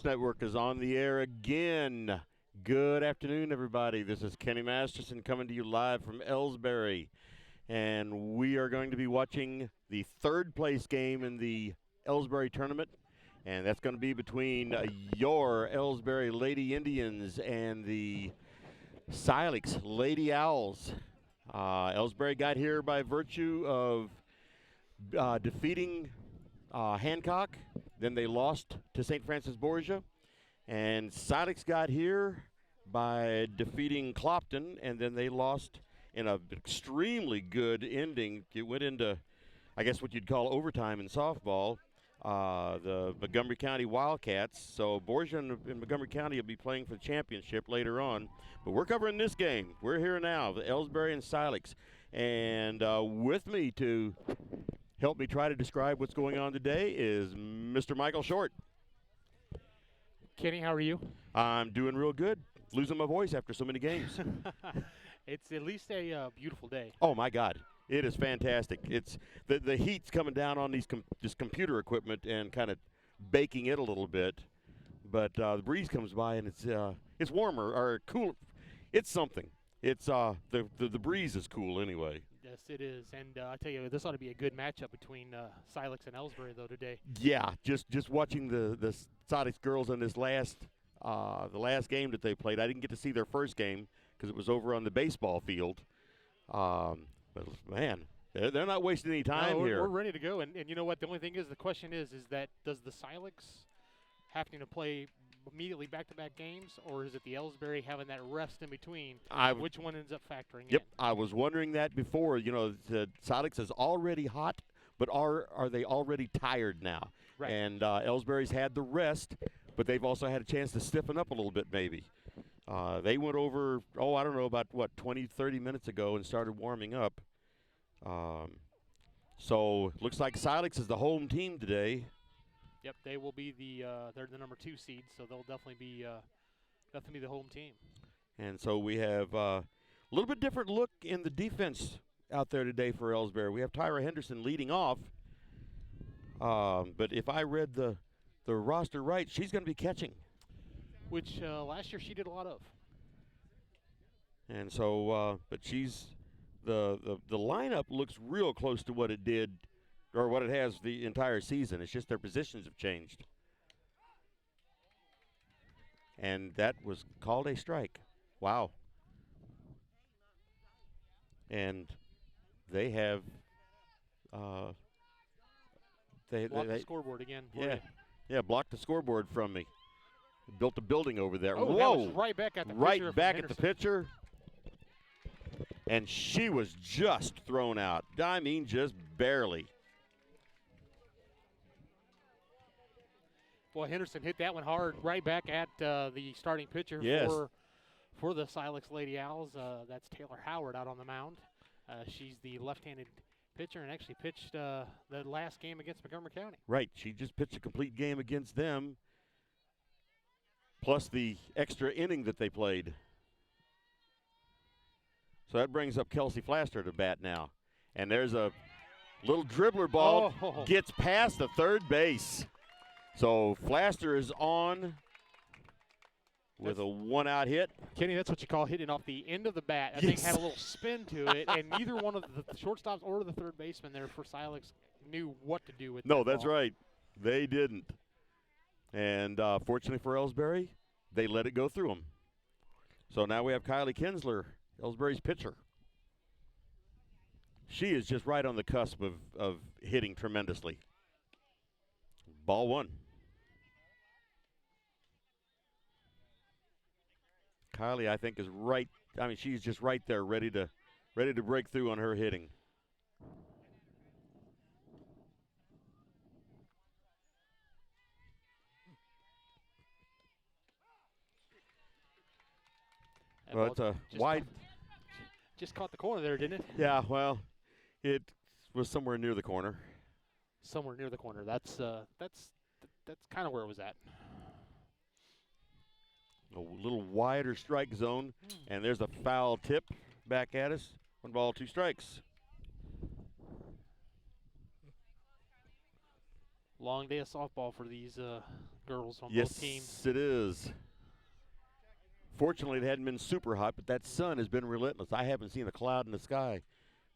Network is on the air again. Good afternoon, everybody. This is Kenny Masterson coming to you live from Elsberry. And we are going to be watching the third place game in the Elsberry tournament. And that's going to be between your Elsberry Lady Indians and the Silex Lady Owls. Elsberry got here by virtue of defeating Hancock. Then they lost to St. Francis Borgia. And Silex got here by defeating Clopton, and then they lost in an extremely good ending. It went into, I guess, what you'd call overtime in softball, the Montgomery County Wildcats. So Borgia and Montgomery County will be playing for the championship later on. But we're covering this game. We're here now, the Elsberry and Silex. And with me to help me try to describe what's going on today is Mr. Michael Short. Kenny, how are you? I'm doing real good. Losing my voice after so many games. It's at least a beautiful day. Oh, my God. It is fantastic. It's the heat's coming down on this computer equipment and kind of baking it a little bit. But the breeze comes by, and it's warmer or cool. It's something. It's the breeze is cool anyway. Yes, it is. And I tell you, this ought to be a good matchup between Silex and Elsberry, though, today. Yeah, just watching the Silex girls in this the last game that they played. I didn't get to see their first game because it was over on the baseball field. But man, they're not wasting any time here. We're ready to go. And you know what? The only thing is, the question is that does the Silex having to play immediately back-to-back games, or is it the Elsberry having that rest in between? Which one ends up factoring in? Yep, I was wondering that before. You know, the Silex is already hot, but are they already tired now? Right. And Elsberry's had the rest, but they've also had a chance to stiffen up a little bit maybe. They went over, I don't know, about, 20, 30 minutes ago and started warming up. So it looks like Silex is the home team today. Yep, they will be they're the number 2 seed, so they'll definitely be the home team. And so we have a little bit different look in the defense out there today for Elsberry. We have Tyra Henderson leading off, but if I read the roster right, she's going to be catching. Which last year she did a lot of. And so, but she's the lineup looks real close to what it did. Or what it has the entire season. It's just their positions have changed. And that was called a strike. Wow. And they have blocked the scoreboard again. Yeah, blocked the scoreboard from me. Built a building over there. Oh, whoa! That was right back at the pitcher. Right back at the pitcher. And she was just thrown out. I mean, just barely. Well, Henderson hit that one hard right back at the starting pitcher for the Silex Lady Owls. That's Taylor Howard out on the mound. She's the left-handed pitcher and actually pitched the last game against Montgomery County. Right. She just pitched a complete game against them, plus the extra inning that they played. So that brings up Kelsey Flaster to bat now. And there's a little dribbler ball, gets past the third base. So Flaster is on with a one-out hit. Kenny, that's what you call hitting off the end of the bat. I think had a little spin to it, and neither one of the shortstops or the third baseman there for Silex knew what to do with No, that that's ball. right. They didn't. And fortunately for Elsberry, they let it go through them. So now we have Kylie Kinsler, Elsberry's pitcher. She is just right on the cusp of hitting tremendously. Ball one. Kylie, I think, is right. I mean, she's just right there, ready to break through on her hitting. Well, it's a wide. Just caught the corner there, didn't it? Yeah, well, it was somewhere near the corner. Somewhere near the corner. That's kind of where it was at. A little wider strike zone, and there's a foul tip back at us. 1 ball, 2 strikes. Long day of softball for these girls on yes, both teams. Yes, it is. Fortunately, it hadn't been super hot, but that sun has been relentless. I haven't seen a cloud in the sky.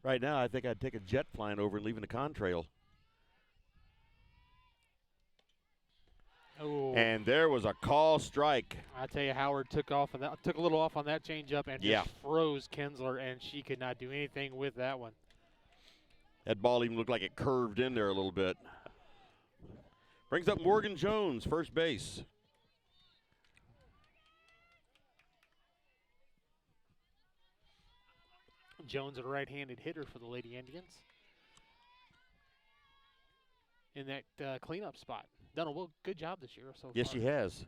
Right now, I think I'd take a jet flying over and leaving the contrail. Oh. And there was a call strike. I tell you, Howard took a little off on that changeup and just froze Kinsler, and she could not do anything with that one. That ball even looked like it curved in there a little bit. Brings up Morgan Jones, first base. Jones, a right-handed hitter for the Lady Indians, in that cleanup spot. Done a good job this year so far. Yes, she has.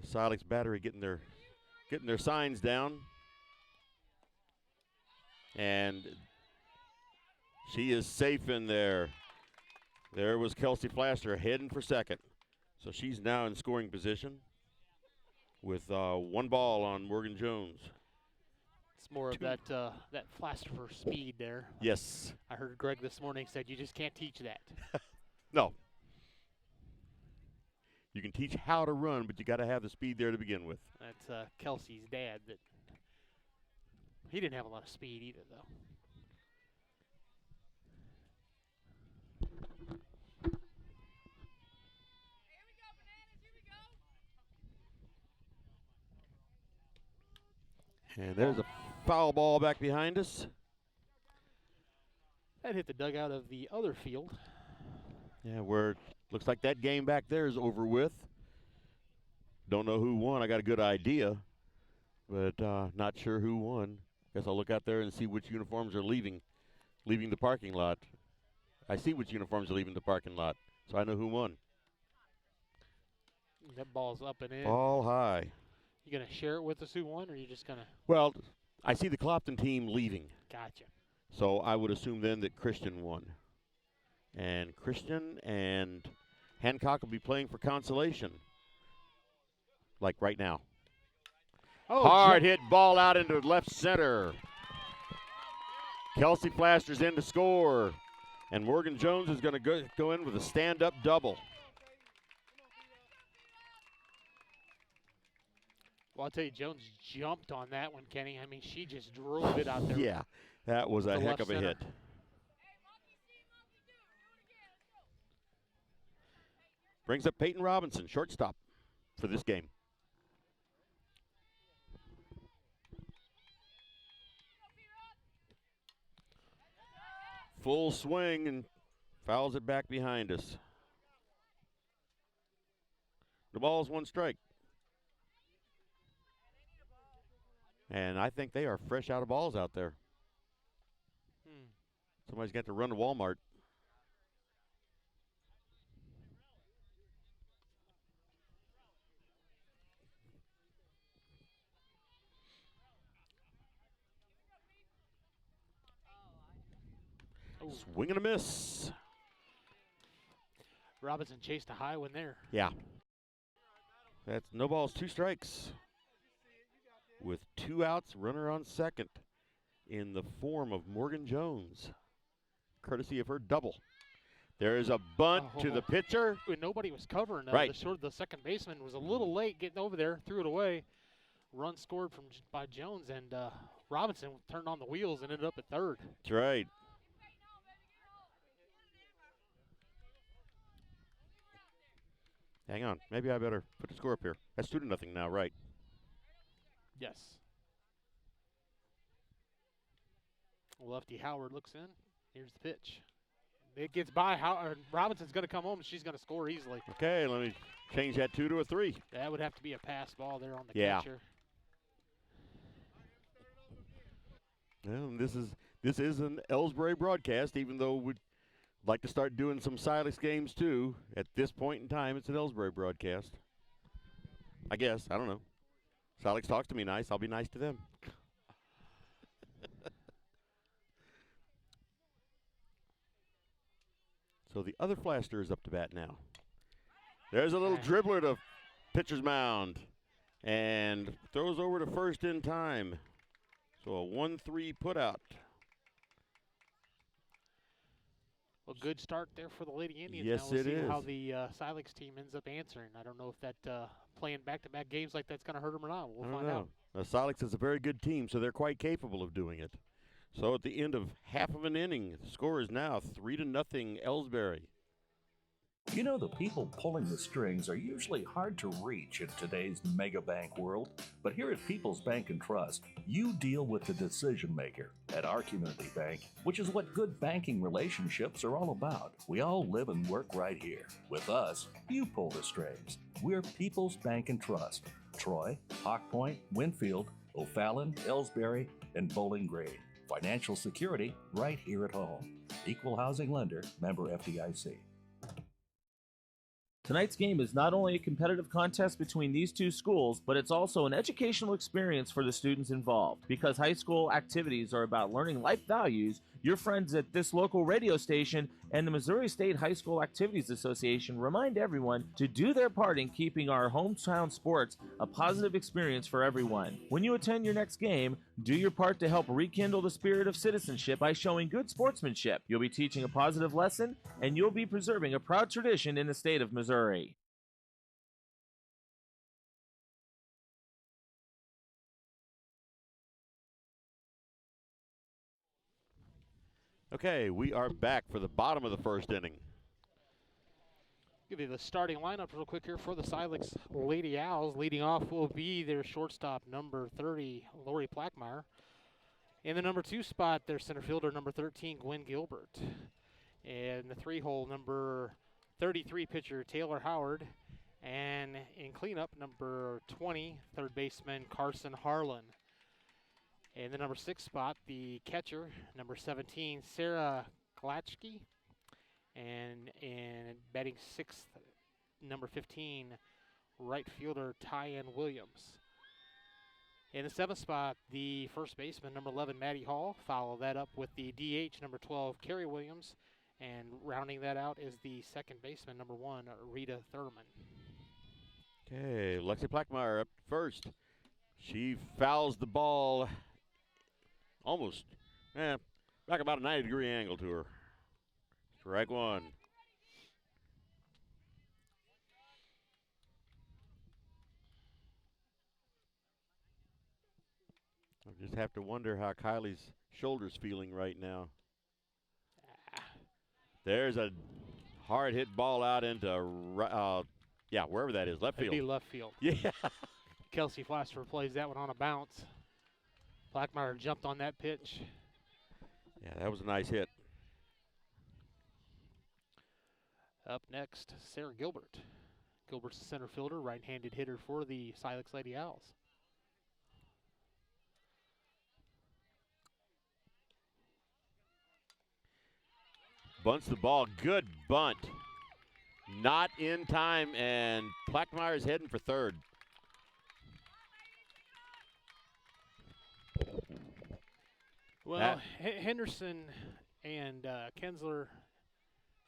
The Silex battery getting their signs down. And she is safe in there. There was Kelsey Flaster heading for second. So she's now in scoring position with one ball on Morgan Jones. It's more of that Flaster speed there. Yes. I heard Greg this morning said you just can't teach that. No. You can teach how to run, but you got to have the speed there to begin with. That's Kelsey's dad. He didn't have a lot of speed either, though. And there's a foul ball back behind us. That hit the dugout of the other field. Yeah, where looks like that game back there is over with. Don't know who won. I got a good idea, but not sure who won. Guess I'll look out there and see which uniforms are leaving the parking lot. I see which uniforms are leaving the parking lot, so I know who won. That ball's up and in. Ball high. You going to share it with us who won, or are you just going to? Well, I see the Clopton team leaving. Gotcha. So I would assume then that Christian won. And Christian and Hancock will be playing for consolation, like right now. Oh, hard hit ball out into left center. Kelsey Flaster's in to score. And Morgan Jones is going to go in with a stand-up double. Well, I'll tell you, Jones jumped on that one, Kenny. I mean, she just drove it out there. Yeah, that was a heck of a hit. Brings up Peyton Robinson, shortstop for this game. Full swing and fouls it back behind us. The ball's one strike. And I think they are fresh out of balls out there. Somebody's got to run to Walmart. Swing and a miss. Robinson chased a high one there. Yeah. That's no balls, two strikes. With two outs, runner on second in the form of Morgan Jones, courtesy of her double. There is a bunt to the pitcher. Nobody was covering. Right. The second baseman was a little late getting over there, threw it away. Run scored by Jones, and Robinson turned on the wheels and ended up at third. That's right. Hang on. Maybe I better put the score up here. That's 2-0 now, right? Yes. Lefty Howard looks in. Here's the pitch. It gets by. Robinson's going to come home, and she's going to score easily. Okay, let me change that 2 to a 3. That would have to be a pass ball there on the catcher. Well, this is an Elsberry broadcast, even though we'd like to start doing some Silex games too. At this point in time, it's an Elsberry broadcast. I guess. I don't know. Silex talks to me nice. I'll be nice to them. So the other Flaster is up to bat now. There's a little dribbler to pitcher's mound. And throws over to first in time. So a 1-3 put out. A good start there for the Lady Indians. Yes, now we'll it see is. how the Silex team ends up answering. I don't know if that playing back-to-back games like that's going to hurt them or not. We'll find out. Silex is a very good team, so they're quite capable of doing it. So at the end of half of an inning, the score is now 3-0 Elsberry. You know, the people pulling the strings are usually hard to reach in today's mega bank world, but here at People's Bank and Trust, you deal with the decision maker. At our community bank, which is what good banking relationships are all about, we all live and work right here. With us, you pull the strings. We're People's Bank and Trust. Troy, Hawk Point, Winfield, O'Fallon, Elsberry, and Bowling Green. Financial security right here at home. Equal housing lender, member FDIC. Tonight's game is not only a competitive contest between these two schools, but it's also an educational experience for the students involved. Because high school activities are about learning life values, your friends at this local radio station and the Missouri State High School Activities Association remind everyone to do their part in keeping our hometown sports a positive experience for everyone. When you attend your next game, do your part to help rekindle the spirit of citizenship by showing good sportsmanship. You'll be teaching a positive lesson, and you'll be preserving a proud tradition in the state of Missouri. Okay, we are back for the bottom of the first inning. Give you the starting lineup real quick here for the Silex Lady Owls. Leading off will be their shortstop, number 30, Lori Plackmeyer. In the number 2 spot, their center fielder, number 13, Gwen Gilbert. In the 3-hole, number 33 pitcher, Taylor Howard. And in cleanup, number 20, third baseman, Carson Harlan. In the number 6 spot, the catcher, number 17, Sarah Glatchke. And in batting 6th, number 15, right fielder, Tyann Williams. In the 7th spot, the first baseman, number 11, Maddie Hall. Follow that up with the DH, number 12, Carrie Williams. And rounding that out is the second baseman, number 1, Rita Thurman. Okay, Lexi Plackmeyer up first. She fouls the ball almost, back about a 90-degree angle to her. Strike one. I just have to wonder how Kylie's shoulder's feeling right now. There's a hard hit ball out into, wherever that is, left field. It'd be left field. Yeah. Kelsey Foster plays that one on a bounce. Plackmeyer jumped on that pitch. Yeah, that was a nice hit. Up next, Sarah Gilbert. Gilbert's the center fielder, right-handed hitter for the Silex Lady Owls. Bunts the ball, good bunt. Not in time, and Plackmeyer's heading for third. Well, Henderson and Kensler,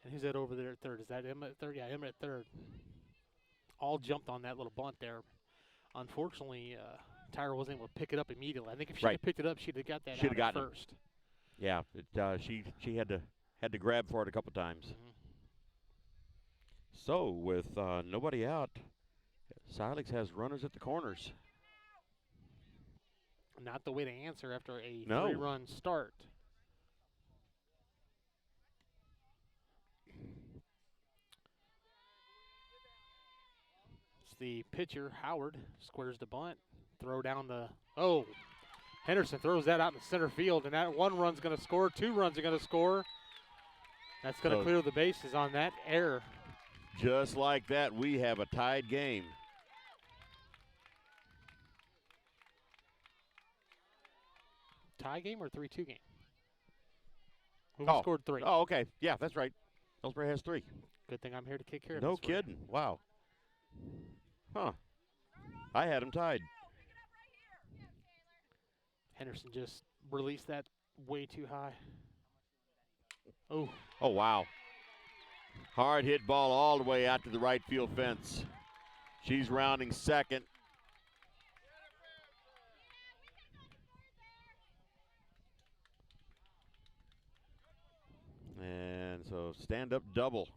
and who's that over there at third? Is that him at third? Yeah, him at third. All jumped on that little bunt there. Unfortunately, Tyra wasn't able to pick it up immediately. I think if she had picked it up, she'd have got that out first. Yeah, she had to grab for it a couple times. Mm-hmm. So with nobody out, Silex has runners at the corners. Not the way to answer after a No. 3-run start. It's the pitcher, Howard, squares the bunt. Throw down the, Henderson throws that out in the center field, and that 1 run's going to score. 2 runs are going to score. That's going to clear the bases on that error. Just like that, we have a tied game. Tie game or 3-2 game? Who scored 3? Oh, okay. Yeah, that's right. Elsberry has 3. Good thing I'm here to take care of No this. No kidding. Wow. Huh. I had him tied. Henderson just released that way too high. Oh. Oh, wow. Hard hit ball all the way out to the right field fence. She's rounding second. And So stand-up double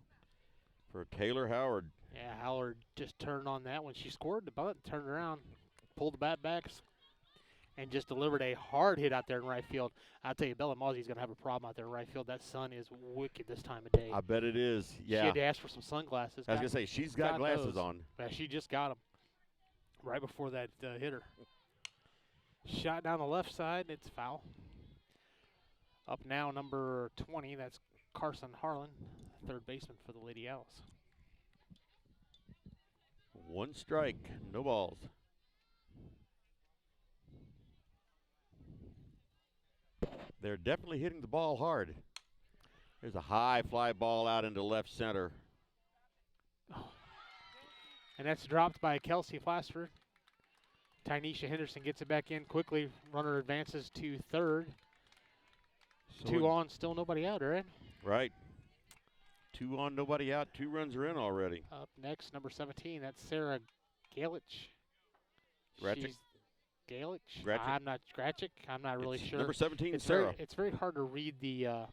for Taylor Howard. Yeah, Howard just turned on that when she scored the bunt, turned around, pulled the bat back, and just delivered a hard hit out there in right field. I'll tell you, Bella Mozzi's going to have a problem out there in right field. That sun is wicked this time of day. I bet it is, yeah. She had to ask for some sunglasses. I was going to say, she's got glasses on. Yeah, she just got them right before that hitter. Shot down the left side, it's foul. Up now, number 20, that's Carson Harlan, third baseman for the Lady Owls. 1 strike, no balls. They're definitely hitting the ball hard. There's a high fly ball out into left center. Oh. And that's dropped by Kelsey Flasford. Tynesha Henderson gets it back in quickly. Runner advances to third. So 2 on, still nobody out, right? Right. 2 on, nobody out. 2 runs are in already. Up next, number 17, that's Sarah Galich. Gratchik? Galich? Gratchik? I'm not, Gratchik? I'm not really sure. Number 17, it's Sarah. It's very hard to read the,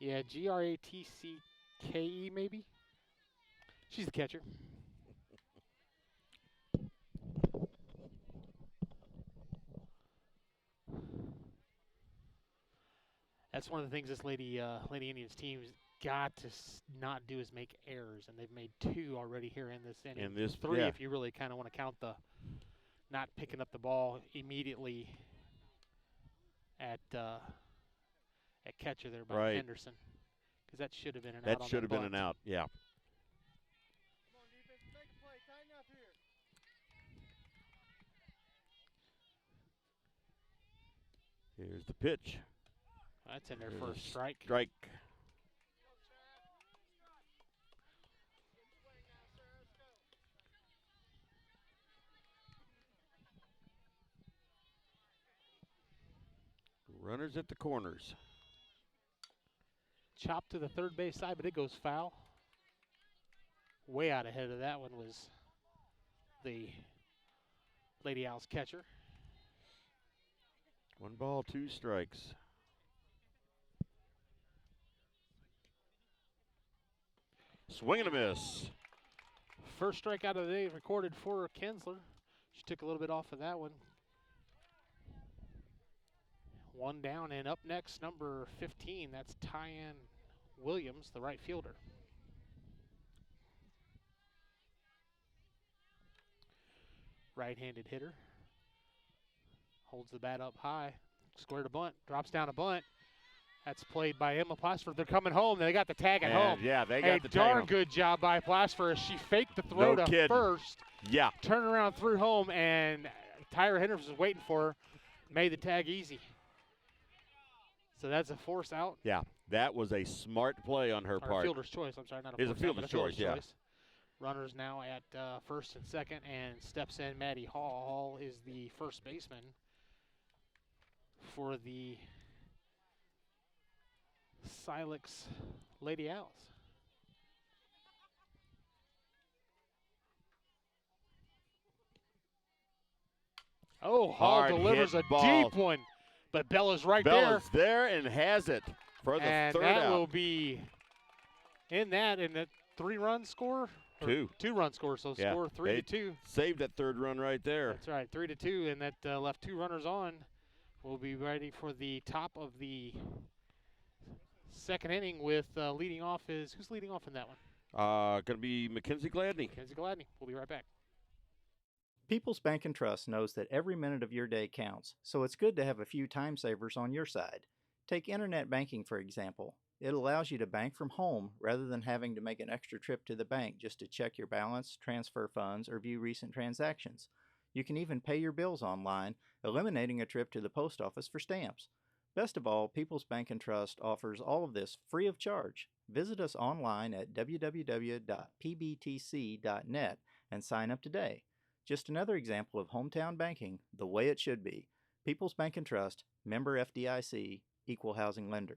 Gratcke maybe? She's the catcher. That's one of the things this Lady Indians team's got to not do is make errors, and they've made 2 already here in this inning. And this 3 if you really kind of want to count the not picking up the ball immediately at catcher there by Henderson, because that should have been an out. That should have been an out, yeah. Come on, defense, make a play. Tighten up here. Here's the pitch. That's in their first strike. Strike. Runners at the corners. Chop to the third base side, but it goes foul. Way out ahead of that one was the Lady Owls catcher. 1 ball, 2 strikes. Swing and a miss. First strikeout of the day recorded for Kinsler. She took a little bit off of that one. 1 down, and up next, number 15, that's Tyann Williams, the right fielder. Right-handed hitter. Holds the bat up high. Squared a bunt. Drops down a bunt. That's played by Emma Plasford. They're coming home. They got the tag at home. Yeah, they got the tag. A darn good job by Plasford as she faked the throw to first. Yeah. Turned around, threw home, and Tyra Henderson was waiting for her. Made the tag easy. So that's a force out. Yeah, that was a smart play on her part. Fielder's choice. I'm sorry, not a It's force a fielder's choice, yeah. Runners now at first and second, and steps in Maddie Hall. Hall is the first baseman for the Silex Lady Owls. Oh, Hall delivers a deep one, but Bella's there. Bella's there and has it for the third out. And that will be in the 3-run score? 2. 2-run score, so score 3-2. Saved that third run right there. That's right, 3-2, and that left 2 runners on. We'll be ready for the top of the second inning with leading off who's leading off in that one? Going to be Mackenzie Gladney. Mackenzie Gladney. We'll be right back. People's Bank and Trust knows that every minute of your day counts, so it's good to have a few time savers on your side. Take internet banking, for example. It allows you to bank from home rather than having to make an extra trip to the bank just to check your balance, transfer funds, or view recent transactions. You can even pay your bills online, eliminating a trip to the post office for stamps. Best of all, People's Bank and Trust offers all of this free of charge. Visit us online at www.pbtc.net and sign up today. Just another example of hometown banking the way it should be. People's Bank and Trust, member FDIC, equal housing lender.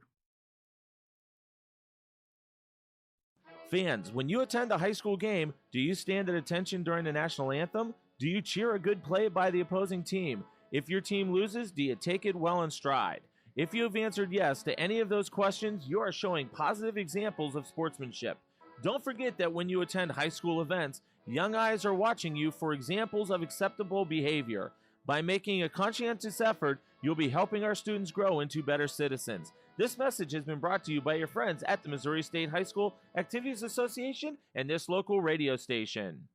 Fans, when you attend a high school game, do you stand at attention during the national anthem? Do you cheer a good play by the opposing team? If your team loses, do you take it well in stride? If you have answered yes to any of those questions, you are showing positive examples of sportsmanship. Don't forget that when you attend high school events, young eyes are watching you for examples of acceptable behavior. By making a conscientious effort, you'll be helping our students grow into better citizens. This message has been brought to you by your friends at the Missouri State High School Activities Association and this local radio station.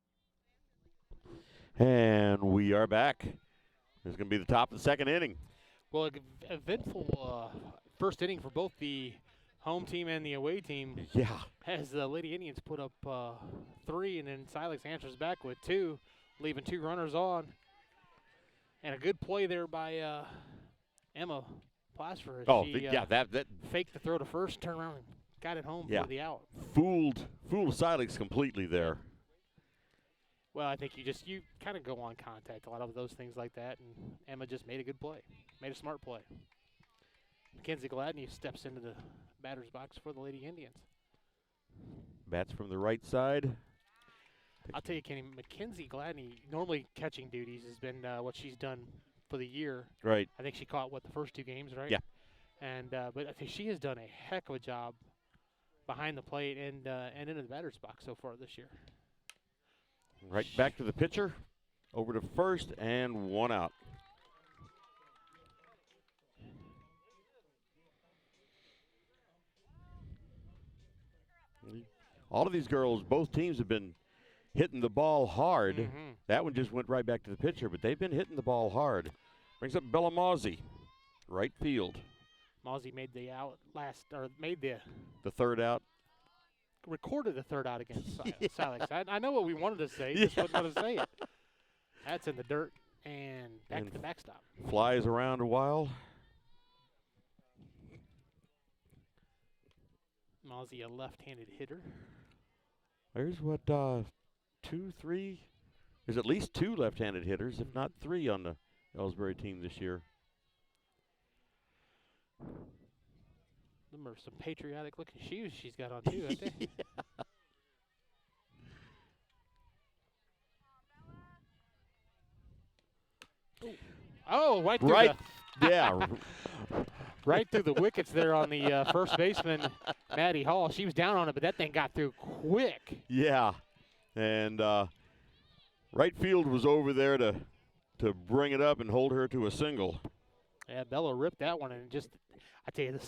And we are back. It's going to be the top of the second inning. Well, eventful first inning for both the home team and the away team. Yeah. As the Lady Indians put up 3, and then Silex answers back with 2, leaving 2 runners on. And a good play there by Emma Plasper. That faked the throw to first, turned around and got it home for the out. Fooled Silex completely there. Well, I think you kind of go on contact, a lot of those things like that, and Emma just made a good play, made a smart play. Mackenzie Gladney steps into the batter's box for the Lady Indians. Bats from the right side. I'll tell you, Kenny, Mackenzie Gladney, normally catching duties has been what she's done for the year. Right. I think she caught, the first 2 games, right? Yeah. And but I think she has done a heck of a job behind the plate and into the batter's box so far this year. Right back to the pitcher, over to first, and 1 out. All of these girls, both teams have been hitting the ball hard. Mm-hmm. That one just went right back to the pitcher, but they've been hitting the ball hard. Brings up Bella Mozzie, right field. Mozzie made the out made the third out. Recorded the third out against Silex. I know what we wanted to say, just wasn't going to say it. That's in the dirt and back to the backstop. Flies around a while. Mozzie, a left-handed hitter. There's what, 2, 3? There's at least 2 left-handed hitters, if not 3 on the Elsberry team this year. Them are some patriotic-looking shoes she's got on, too, aren't they? Yeah. Oh, right through yeah. right through the wickets there on the first baseman, Maddie Hall. She was down on it, but that thing got through quick. Yeah. And right field was over there to bring it up and hold her to a single. Yeah, Bella ripped that one, and just, I tell you, the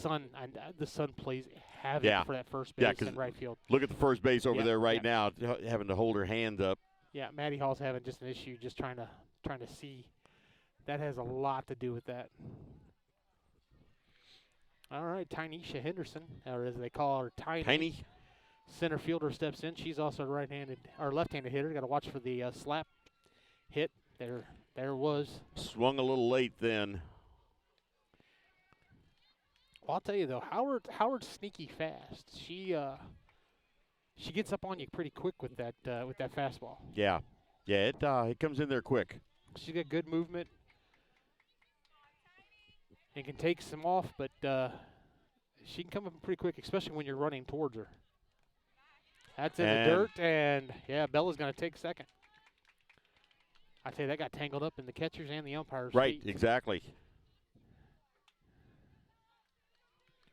sun plays havoc for that first base and right field. Look at the first base over there right now, having to hold her hand up. Yeah, Maddie Hall's having just an issue, just trying to see. That has a lot to do with that. All right, Tynesha Henderson, or as they call her, Tiny. Center fielder steps in. She's also a left-handed hitter. Got to watch for the slap hit. There it was. Swung a little late then. Well, I'll tell you though, Howard's sneaky fast. She gets up on you pretty quick with that fastball. Yeah, it comes in there quick. She's got good movement and can take some off, but she can come up pretty quick, especially when you're running towards her. That's in the dirt, and Bella's going to take second. I tell you, that got tangled up in the catcher's and the umpire's Right, feet. exactly.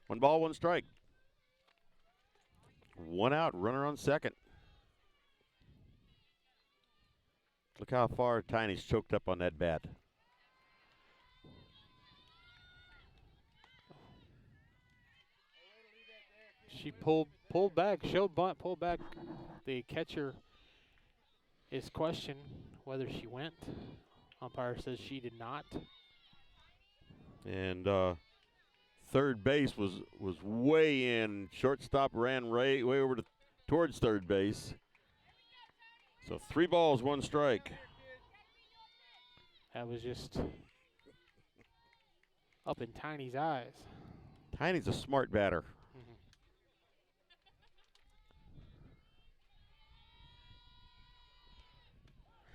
1 ball, 1 strike. 1 out, runner on second. Look how far Tiny's choked up on that bat. She pulled back, showed bunt, pulled back. The catcher is questioned whether she went. Umpire says she did not. And third base was way in. Shortstop ran way over towards third base. So 3 balls, 1 strike. That was just up in Tiny's eyes. Tiny's a smart batter.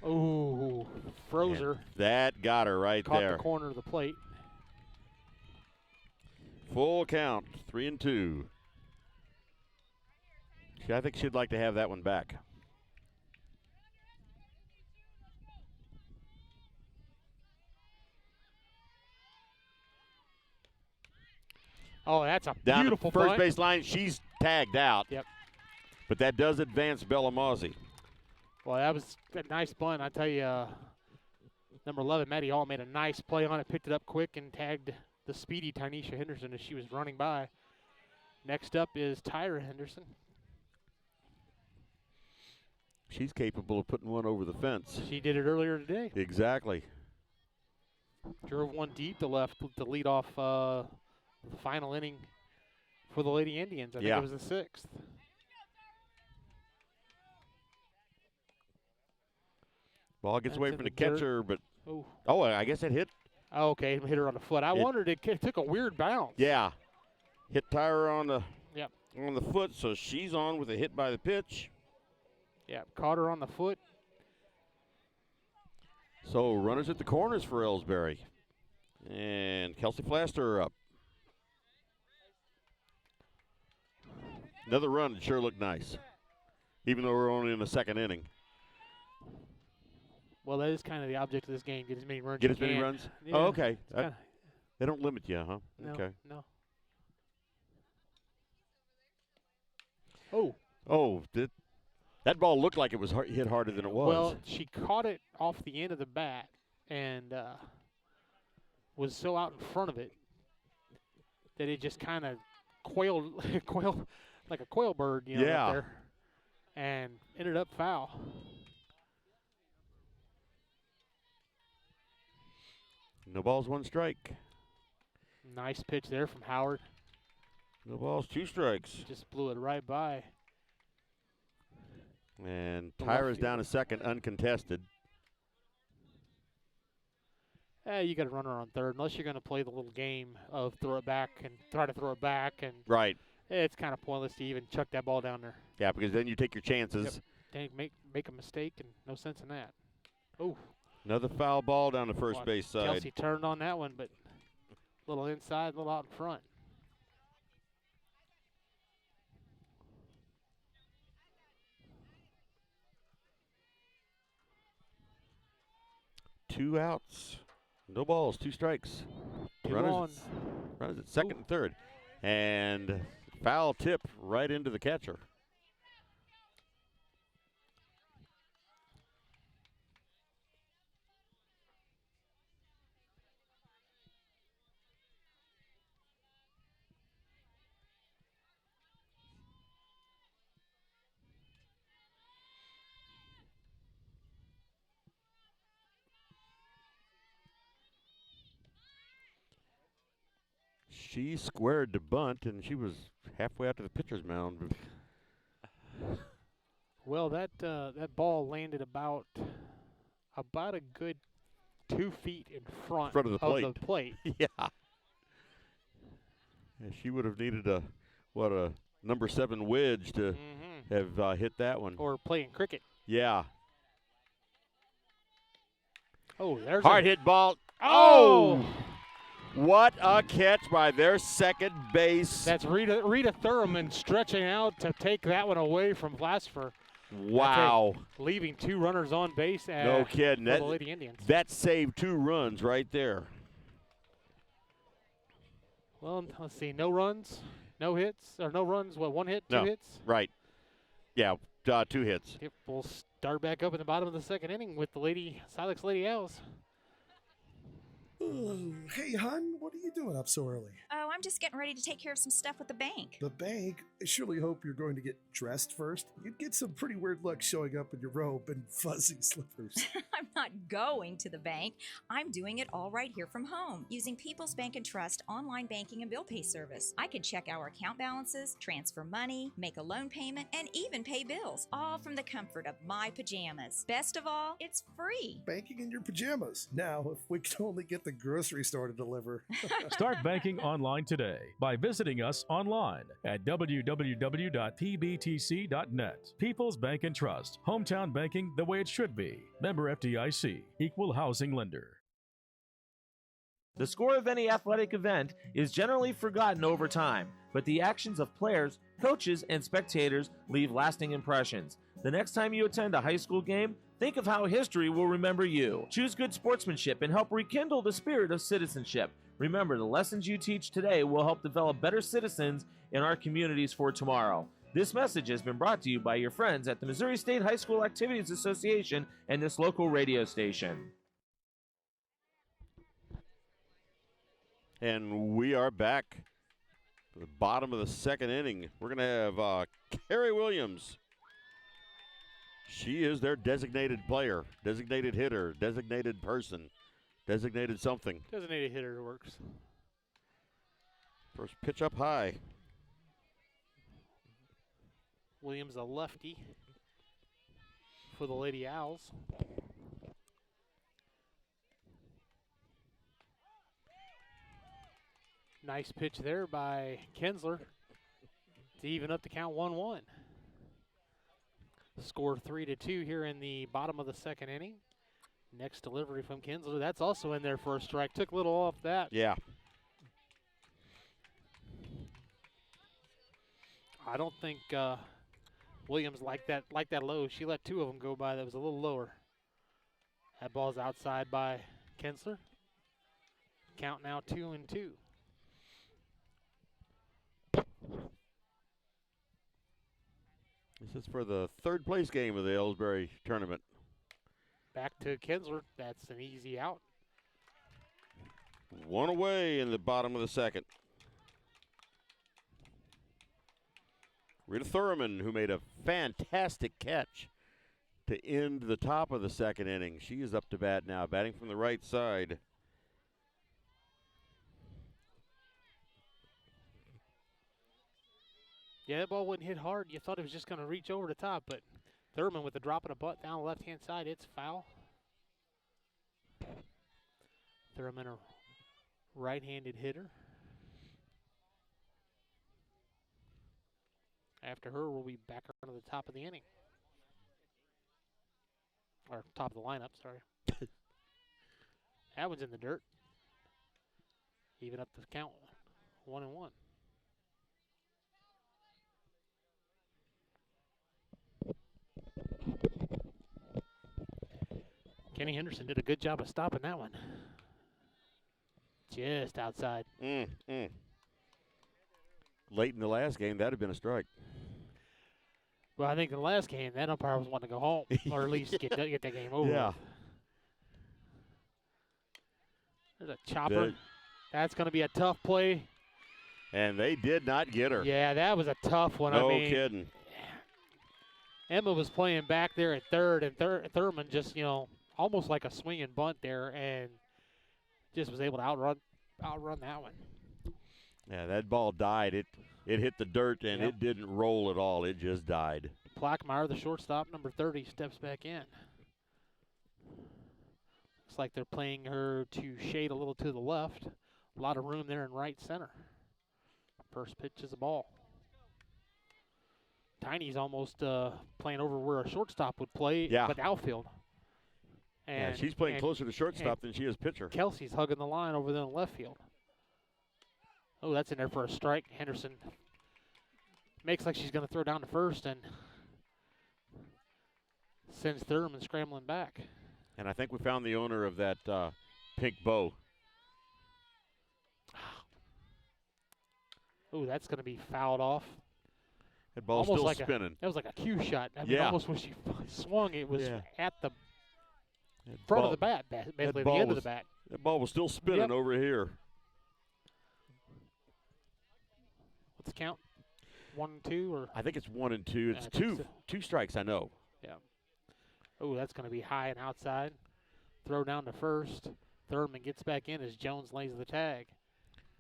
Ooh, froze her. That got her right Caught there. the corner of the plate. Full count, 3-2. I think she'd like to have that one back. Oh, that's a Down beautiful to first punt. base line. She's tagged out. Yep. But that does advance Bella Mozzie. Well, that was a nice bunt. I tell you, number 11, Maddie Hall, made a nice play on it, picked it up quick, and tagged the speedy Tynesha Henderson as she was running by. Next up is Tyra Henderson. She's capable of putting one over the fence. She did it earlier today. Exactly. Drove one deep to left to lead off the final inning for the Lady Indians. I think it was the 6th. Ball gets away from the catcher, but oh, I guess it hit. Oh, okay, hit her on the foot. I wondered it took a weird bounce. Yeah, hit Tyra on the foot, so she's on with a hit by the pitch. Yeah, caught her on the foot. So runners at the corners for Elsberry, and Kelsey Flaster up. Another run sure looked nice, even though we're only in the 2nd inning. Well, that is kind of the object of this game. Get as many runs Get as as many can. runs? Yeah, oh, okay. They don't limit you, huh? No, okay. No. Oh. Oh, that ball looked like it was hit harder than it was. Well, she caught it off the end of the bat and was so out in front of it that it just kind of quailed like a quail bird, up there, and ended up foul. No balls, 1 strike. Nice pitch there from Howard. No balls, 2 strikes. Just blew it right by. And Tyra's down to 2nd, uncontested. You got a runner on 3rd, unless you're going to play the little game of throw it back and try to throw it back. And right. It's kind of pointless to even chuck that ball down there. Yeah, because then you take your chances. Yep. Make a mistake, and no sense in that. Oh. Another foul ball down the first base side. Kelsey turned on that one, but a little inside, a little out in front. Two outs. No balls, 2 strikes. Runners at 2nd and 3rd. And foul tip right into the catcher. She squared to bunt, and she was halfway out to the pitcher's mound. Well, that ball landed about a good 2 feet in front of the plate. Yeah. She would have needed a number 7 wedge to have hit that one. Or playing cricket. Yeah. Oh, there's hard hit ball. Oh! What a catch by their 2nd base. That's Rita Thurman stretching out to take that one away from Blasper. Wow. Leaving 2 runners on base no kidding. For the Lady Indians. That saved 2 runs right there. Well, let's see. No runs, no hits, or no runs, 1 hit, 2 hits? Right. Yeah, 2 hits. Yep, we'll start back up in the bottom of the 2nd inning with the Silex Lady Owls. Hey, hon, what are you doing up so early? Oh, I'm just getting ready to take care of some stuff with the bank. The bank? I surely hope you're going to get dressed first. You'd get some pretty weird luck showing up in your robe and fuzzy slippers. I'm not going to the bank. I'm doing it all right here from home using People's Bank and Trust online banking and bill pay service. I can check our account balances, transfer money, make a loan payment, and even pay bills, all from the comfort of my pajamas. Best of all, it's free. Banking in your pajamas. Now, if we could only get the grocery store to deliver. Start banking online today by visiting us online at www.pbtc.net. People's Bank and Trust. Hometown banking the way it should be. Member FDIC. Equal housing lender. The score of any athletic event is generally forgotten over time, but the actions of players, coaches, and spectators leave lasting impressions. The next time you attend a high school game, think of how history will remember you. Choose good sportsmanship and help rekindle the spirit of citizenship. Remember, the lessons you teach today will help develop better citizens in our communities for tomorrow. This message has been brought to you by your friends at the Missouri State High School Activities Association and this local radio station. And we are back to the bottom of the second inning. We're going to have Carrie Williams. She is their designated player, designated hitter, designated person, designated something. Designated hitter works. First pitch up high. Williams a lefty for the Lady Owls. Nice pitch there by Kinsler to even up the count 1-1. Score 3-2 here in the bottom of the second inning. Next delivery from Kinsler. That's also in there for a strike. Took a little off that. Yeah. I don't think Williams liked that low. She let two of them go by. That was a little lower. That ball's outside by Kinsler. Count now 2-2. This is for the third place game of the Elsberry tournament. Back to Kinsler. That's an easy out. One away in the bottom of the second. Rita Thurman, who made a fantastic catch to end the top of the second inning. She is up to bat now, batting from the right side. Yeah, that ball wouldn't hit hard. You thought it was just going to reach over the top, but Thurman with the drop of a butt down the left-hand side, it's foul. Thurman, a right-handed hitter. After her, we'll be back around the top of the inning. Or top of the lineup, sorry. That one's in the dirt. Even up the count, 1-1. Kenny Henderson did a good job of stopping that one. Just outside. Late in the last game, that had been a strike. Well, I think in the last game, that umpire was wanting to go home, or at least get that game over. Yeah. There's a chopper. That's going to be a tough play. And they did not get her. Yeah, that was a tough one. No I mean, kidding. Emma was playing back there at third, and Thurman just, almost like a swinging bunt there, and just was able to outrun that one. Yeah, that ball died. It hit the dirt, and it didn't roll at all. It just died. Plackmeyer, the shortstop, number 30, steps back in. Looks like they're playing her to shade a little to the left. A lot of room there in right center. First pitch is a ball. Tiny's almost playing over where a shortstop would play, but outfield. And she's playing closer to shortstop than she is pitcher. Kelsey's hugging the line over there in left field. Oh, that's in there for a strike. Henderson makes like she's going to throw down to first and sends Thurman scrambling back. And I think we found the owner of that pink bow. Oh, that's going to be fouled off. That ball's almost still like spinning. That was like a cue shot. I mean, almost when she swung, it was at the that front ball, of the bat, basically the end of the bat. That ball was still spinning over here. What's the count? 1-2 or? I think it's 1-2. It's two strikes, I know. Yeah. Oh, that's going to be high and outside. Throw down to first. Thurman gets back in as Jones lays the tag.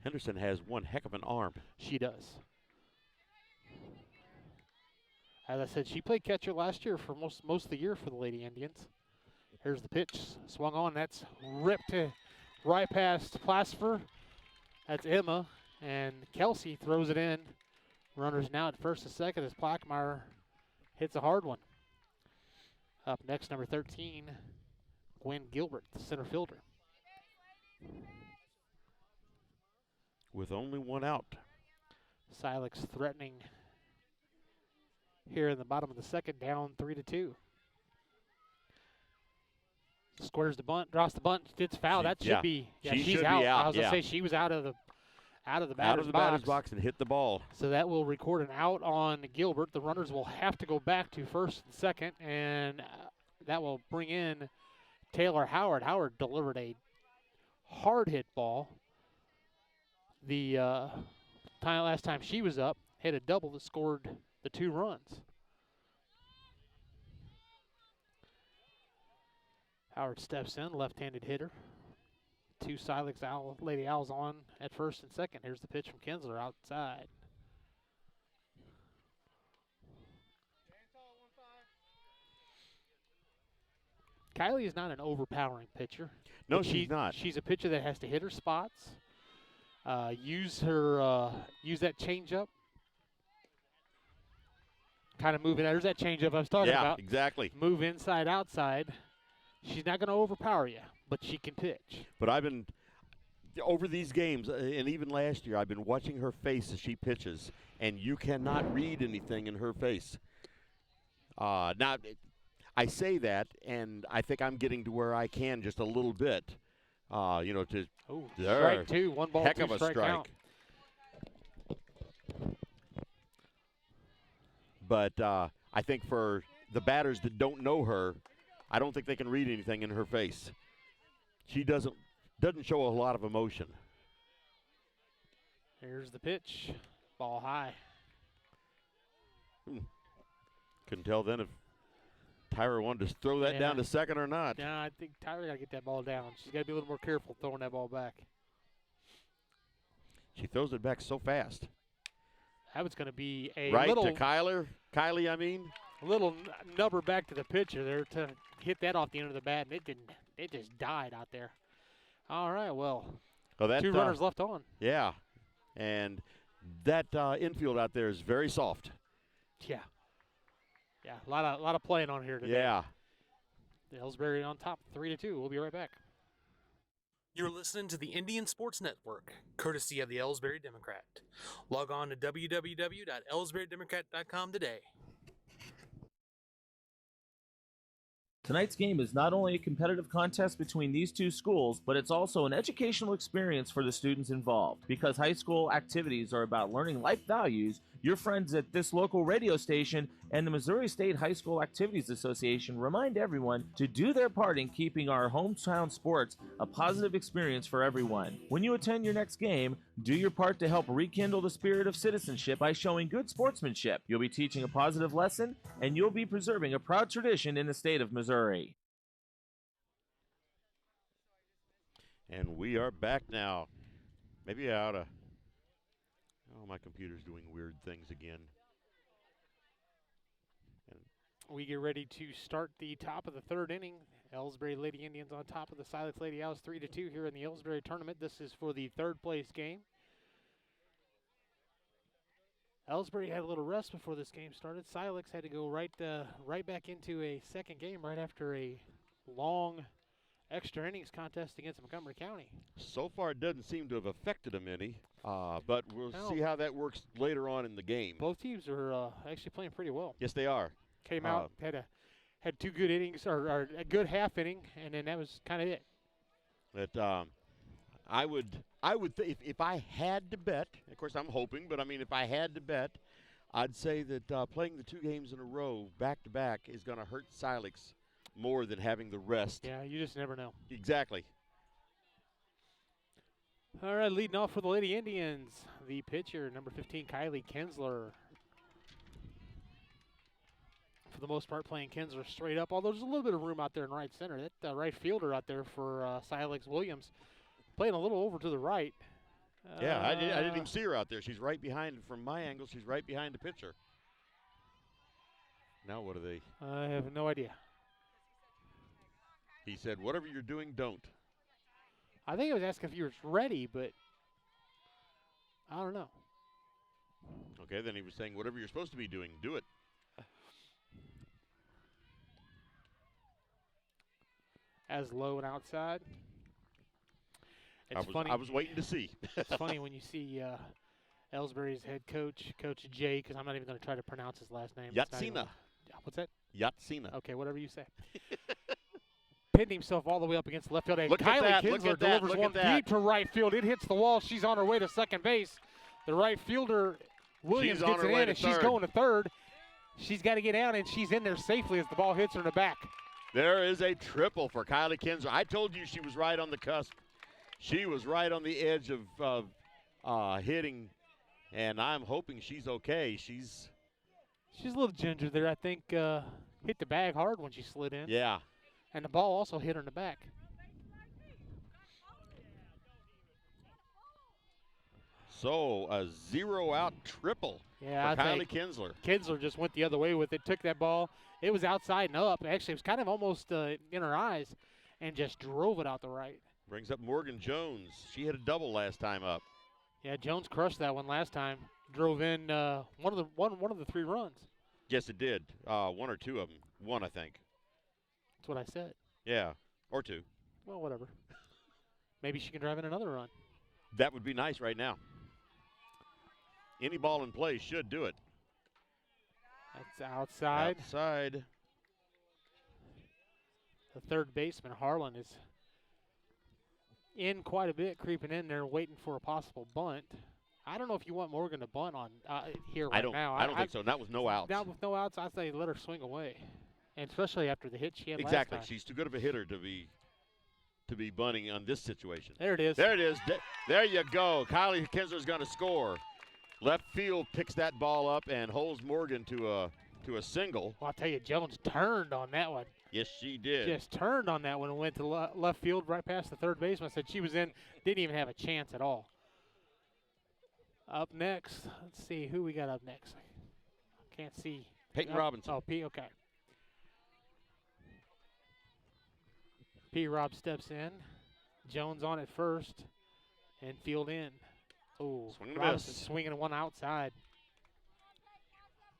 Henderson has one heck of an arm. She does. As I said, she played catcher last year for most of the year for the Lady Indians. Here's the pitch. Swung on. That's ripped to right past Plasper. That's Emma. And Kelsey throws it in. Runners now at first and second as Plackmeyer hits a hard one. Up next, number 13, Gwen Gilbert, the center fielder. With only one out. Silex threatening here in the bottom of the second, down 3-2. Squares the bunt, drops the bunt, gets foul. That should be. Yeah, she she's should out. be out. I was gonna say she was out of the batter's box and hit the ball. So that will record an out on Gilbert. The runners will have to go back to first and second, and that will bring in Taylor Howard. Howard delivered a hard hit ball. The last time she was up, hit a double that scored the 2 runs. Howard steps in, left-handed hitter. 2 Silex Lady Owls on at first and second. Here's the pitch from Kinsler outside. Kylie is not an overpowering pitcher. No, she's not. She's a pitcher that has to hit her spots, use that changeup, kind of move it. There's that changeup I was talking about. Yeah, exactly. Move inside, outside. She's not going to overpower you, but she can pitch. But I've been, over these games, and even last year, I've been watching her face as she pitches, and you cannot read anything in her face. Now, I say that, and I think I'm getting to where I can just a little bit. To strike 2, 1 ball, heck 2 of a strike count. But I think for the batters that don't know her, I don't think they can read anything in her face. She doesn't show a lot of emotion. Here's the pitch, ball high. Couldn't tell then if Tyra wanted to throw that down to second or not. No, I think Tyra got to get that ball down. She's got to be a little more careful throwing that ball back. She throws it back so fast. That was going to be a right little to Kylie, I mean. A little nubber back to the pitcher there to hit that off the end of the bat, and it didn't. It just died out there. All right, well, 2 runners left on. Yeah, and that infield out there is very soft. Yeah. Yeah, a lot of playing on here today. Yeah. The Elsberry on top, 3-2. We'll be right back. You're listening to the Indian Sports Network, courtesy of the Elsberry Democrat. Log on to www.elsberrydemocrat.com today. Tonight's game is not only a competitive contest between these 2 schools, but it's also an educational experience for the students involved. Because high school activities are about learning life values, your friends at this local radio station and the Missouri State High School Activities Association remind everyone to do their part in keeping our hometown sports a positive experience for everyone. When you attend your next game, do your part to help rekindle the spirit of citizenship by showing good sportsmanship. You'll be teaching a positive lesson, and you'll be preserving a proud tradition in the state of Missouri. And we are back now. Maybe I ought to. Oh, my computer's doing weird things again. We get ready to start the top of the 3rd inning. Elsberry Lady Indians on top of the Silex Lady Owls 3-2 here in the Elsberry tournament. This is for the 3rd place game. Elsberry had a little rest before this game started. Silex had to go right back into a second game right after a long extra innings contest against Montgomery County. So far, it doesn't seem to have affected them any, but we'll see how that works later on in the game. Both teams are actually playing pretty well. Yes, they are. Came out, had 2 good innings, or a good half inning, and then that was kind of it. But I would if I had to bet, of course I'm hoping, but I mean if I had to bet, I'd say that playing the 2 games in a row back to back is going to hurt Silex more than having the rest. Yeah, you just never know. Exactly. All right, leading off for the Lady Indians, the pitcher, number 15, Kylie Kinsler. For the most part, playing Kinsler straight up, although there's a little bit of room out there in right center. That right fielder out there for Silex Williams playing a little over to the right. Yeah, I didn't even see her out there. She's right behind, from my angle, she's right behind the pitcher. Now what are they? I have no idea. He said, whatever you're doing, don't. I think he was asking if you were ready, but I don't know. Okay, then he was saying, whatever you're supposed to be doing, do it. As low and outside. It's funny. I was waiting to see. It's funny when you see Elsberry's head coach, Coach Jay, because I'm not even going to try to pronounce his last name. Yatsina. What's that? Yatsina. Okay, whatever you say. pinning himself all the way up against left field. And Look at Kylie that, Kinsler look at that, delivers look one at that. deep to right field. It hits the wall. She's on her way to second base. The right fielder, Williams, She's on gets her it way in, to and she's third. going to third. She's got to get out, and she's in there safely as the ball hits her in the back. There is a triple for Kylie Kinsler. I told you she was right on the cusp. She was right on the edge of hitting, and I'm hoping she's okay. She's a little ginger there, I think. Hit the bag hard when she slid in. Yeah. And the ball also hit her in the back. So a 0-out triple for Kylie Kinsler. Kinsler just went the other way with it, took that ball. It was outside and up. Actually, it was kind of almost in her eyes and just drove it out the right. Brings up Morgan Jones. She hit a double last time up. Yeah, Jones crushed that one last time. Drove in one of the 3 runs. Yes, it did. 1 or 2 of them. 1, I think. That's what I said. Yeah, or 2. Well, whatever. Maybe she can drive in another run. That would be nice right now. Any ball in play should do it. That's outside. Outside. The third baseman, Harlan, is in quite a bit, creeping in there, waiting for a possible bunt. I don't know if you want Morgan to bunt on here right now. I don't think so. Not with no outs. Not with no outs, I say let her swing away, and especially after the hit she had Exactly. last time. She's too good of a hitter to be bunting on this situation. There it is. There it is. There you go. Kylie Kinsler's going to score. Left field picks that ball up and holds Morgan to a single. Well, I'll tell you, Jones turned on that one. Yes, she did. Just turned on that one and went to left field right past the third baseman. Said she was in, didn't even have a chance at all. Up next, let's see who we got up next. Can't see. Peyton Robinson. Oh, okay. P. Rob steps in. Jones on it first, and field in. Oh, Robinson swinging one outside.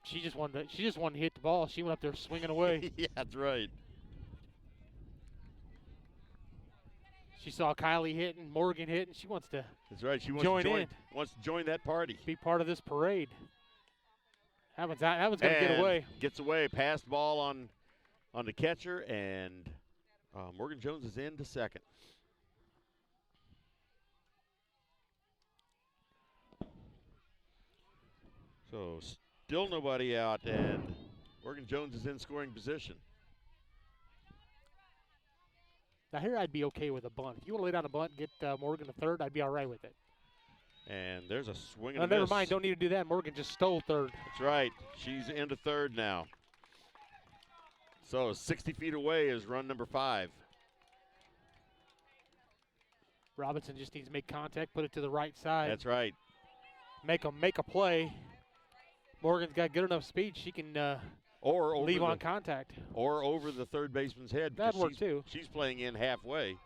She just wanted to hit the ball. She went up there swinging away. Yeah, that's right. She saw Kylie hitting, Morgan hitting. She wants to. That's right. She wants wants to join that party. Be part of this parade. That one's going to get away. Gets away. Passed ball on the catcher, and Morgan Jones is in to second. So still nobody out, and Morgan Jones is in scoring position. Now here I'd be okay with a bunt. If you want to lay down a bunt and get Morgan to third, I'd be all right with it. And there's a swing and Oh, a miss. never mind. Don't need to do that. Morgan just stole third. That's right. She's into third now. So 60 feet away is run number 5. Robinson just needs to make contact, put it to the right side. That's right. Make a play. Morgan's got good enough speed. She can leave on contact. Or over the third baseman's head. That'd work too. She's playing in halfway.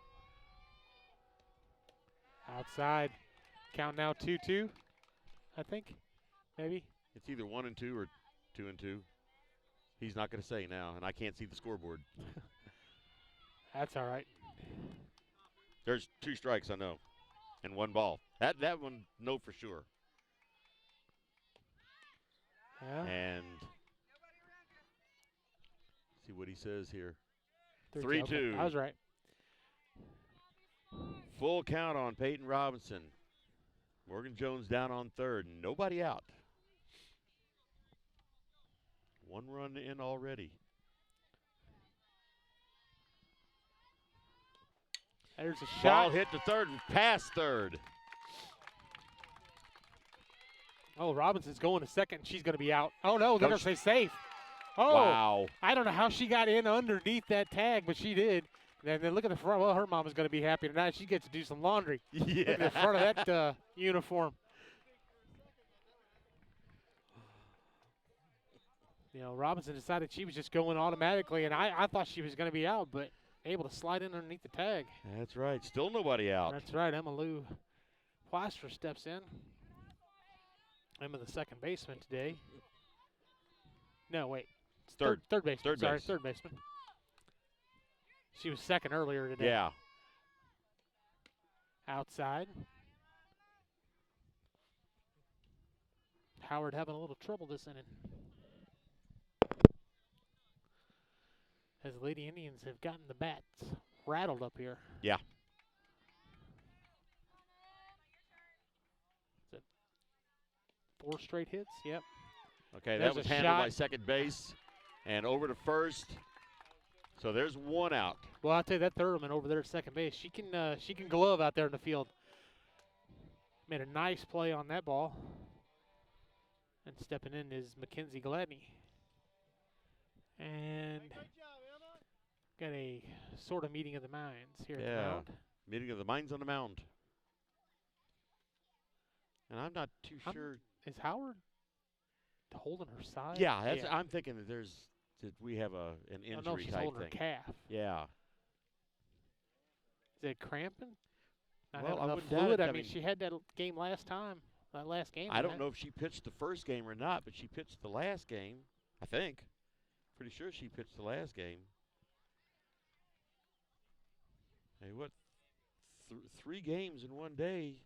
Outside. Count now 2-2, I think, maybe. It's either 1-2 or 2-2. He's not going to say now, and I can't see the scoreboard. That's all right. There's 2 strikes, I know, and 1 ball. That one, no for sure. Yeah. And see what he says here. 3-2. 3-2. I was right. Full count on Peyton Robinson. Morgan Jones down on third. Nobody out. 1 run in already. There's a shot. Ball hit to third and past third. Oh, Robinson's going to second. She's going to be out. Oh, no, they're going to say safe. Oh, wow. I don't know how she got in underneath that tag, but she did. And then look at the front. Well, her mama's going to be happy tonight. She gets to do some laundry. Yeah. Look at the front of that uniform. You know, Robinson decided she was just going automatically, and I thought she was going to be out, but able to slide in underneath the tag. That's right. Still nobody out. That's right. Emma Lou Plaster steps in. Emma, the second baseman today. No, wait. Third baseman. Third Sorry, base. third baseman. She was second earlier today. Yeah. Outside. Howard having a little trouble this inning. As the Lady Indians have gotten the bats rattled up here. Yeah. Is it 4 straight hits? Yep. Okay, There's that was a handled shot. by second base and over to first. So there's one out. Well, I'll tell you, that Thurman over there at second base, she can glove out there in the field. Made a nice play on that ball. And stepping in is Mackenzie Gladney. And got a sort of meeting of the minds here at the mound. Meeting of the minds on the mound. And I'm not too sure. Is Howard holding her side? Yeah, I'm thinking that we have an injury no, she's type holding thing. her calf. Yeah. Is it cramping? Not Well, having I enough wouldn't doubt fluid. it. I I mean, mean, she had that game last time. That last game. I don't know if she pitched the first game or not, but she pitched the last game, I think. Pretty sure she pitched the last game. Hey, what? 3 games in one day,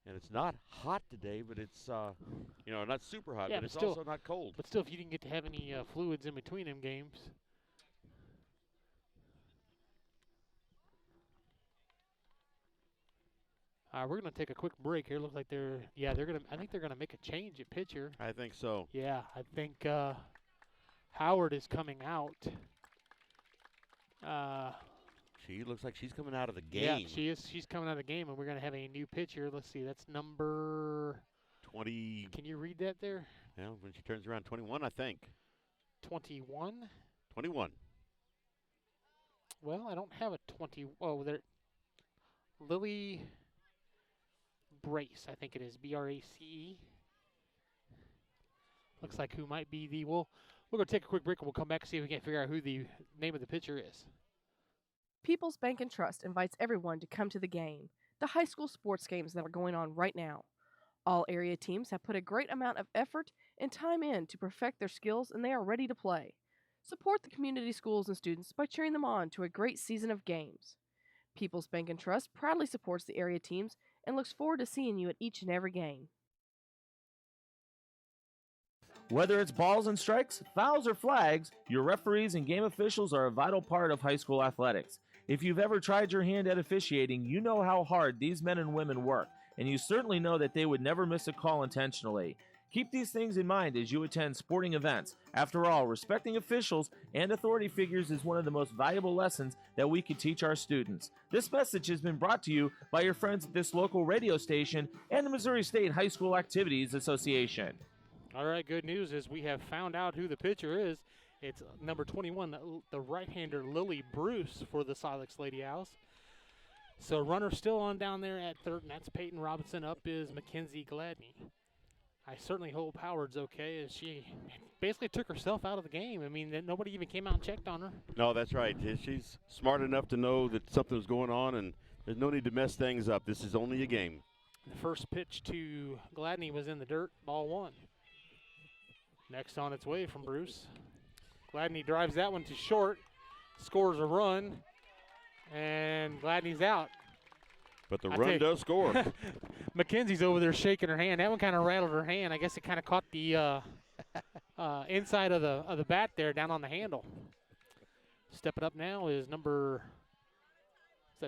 and it's not hot today, but it's not super hot, yeah, but it's still, also not cold. But still, if you didn't get to have any fluids in between them games. We're gonna take a quick break here. Looks like I think they're gonna make a change at pitcher. I think so. Yeah, I think Howard is coming out. She looks like she's coming out of the game. Yeah, she is. She's coming out of the game, and we're gonna have a new pitcher. Let's see, that's number 20. Can you read that there? Yeah, when she turns around, 21, I think. 21. 21. Well, I don't have a 20. Oh, there. Lily Brace, I think it is, Brace. Looks like who might be the. We're gonna take a quick break, and we'll come back and see if we can figure out who the name of the pitcher is. People's Bank and Trust invites everyone to come to the game, the high school sports games that are going on right now. All area teams have put a great amount of effort and time in to perfect their skills, and they are ready to play. Support the community schools and students by cheering them on to a great season of games. People's Bank and Trust proudly supports the area teams and looks forward to seeing you at each and every game. Whether it's balls and strikes, fouls, or flags, your referees and game officials are a vital part of high school athletics. If you've ever tried your hand at officiating, you know how hard these men and women work, and you certainly know that they would never miss a call intentionally. Keep these things in mind as you attend sporting events. After all, respecting officials and authority figures is one of the most valuable lessons that we can teach our students. This message has been brought to you by your friends at this local radio station and the Missouri State High School Activities Association. All right, good news is we have found out who the pitcher is. It's number 21, the right-hander Lily Bruce for the Silex Lady Owls. So runner still on down there at third, and that's Peyton Robinson. Up is Mackenzie Gladney. I certainly hope Howard's okay, as she basically took herself out of the game. I mean, nobody even came out and checked on her. No, that's right. She's smart enough to know that something's going on, and there's no need to mess things up. This is only a game. The first pitch to Gladney was in the dirt, ball 1. Next on its way from Bruce. Gladney drives that one to short, scores a run, and Gladney's out. But the run does score. Mackenzie's over there shaking her hand. That one kind of rattled her hand. I guess it kind of caught the inside of the bat there down on the handle. Stepping up now is number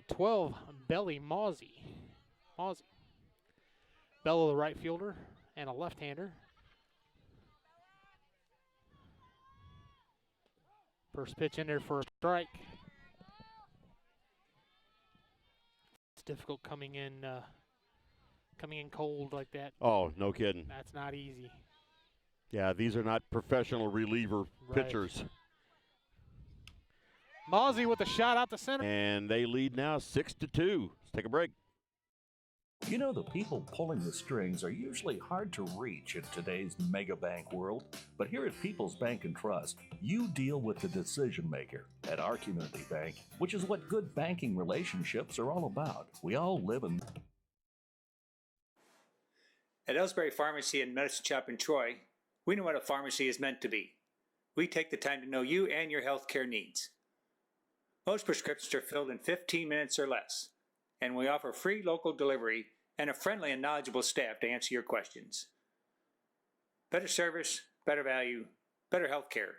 12, Belly Mozzie. Bello, the right fielder, and a left-hander. First pitch in there for a strike. It's difficult coming in cold like that. Oh, no kidding. That's not easy. Yeah, these are not professional reliever pitchers. Mozzie with a shot out the center. And they lead now 6-2. Let's take a break. You know, the people pulling the strings are usually hard to reach in today's mega bank world, but here at People's Bank and Trust, you deal with the decision maker. At our community bank, which is what good banking relationships are all about. We all live in. At Elsberry Pharmacy and Medicine Shop in Troy, we know what a pharmacy is meant to be. We take the time to know you and your healthcare needs. Most prescriptions are filled in 15 minutes or less, and we offer free local delivery and a friendly and knowledgeable staff to answer your questions. Better service, better value, better healthcare.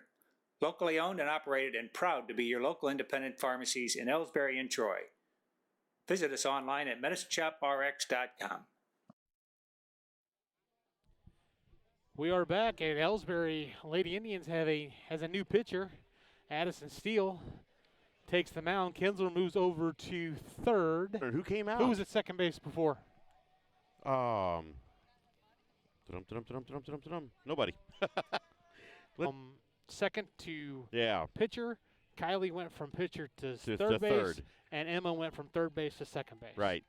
Locally owned and operated and proud to be your local independent pharmacies in Elsberry and Troy. Visit us online at medicineshoprx.com. We are back, and Elsberry Lady Indians has a new pitcher. Addison Steele takes the mound. Kinsler moves over to third. Who came out? Who was at second base before? Nobody. Second to yeah. pitcher. Kylie went from pitcher to third base, and Emma went from third base to second base. Right.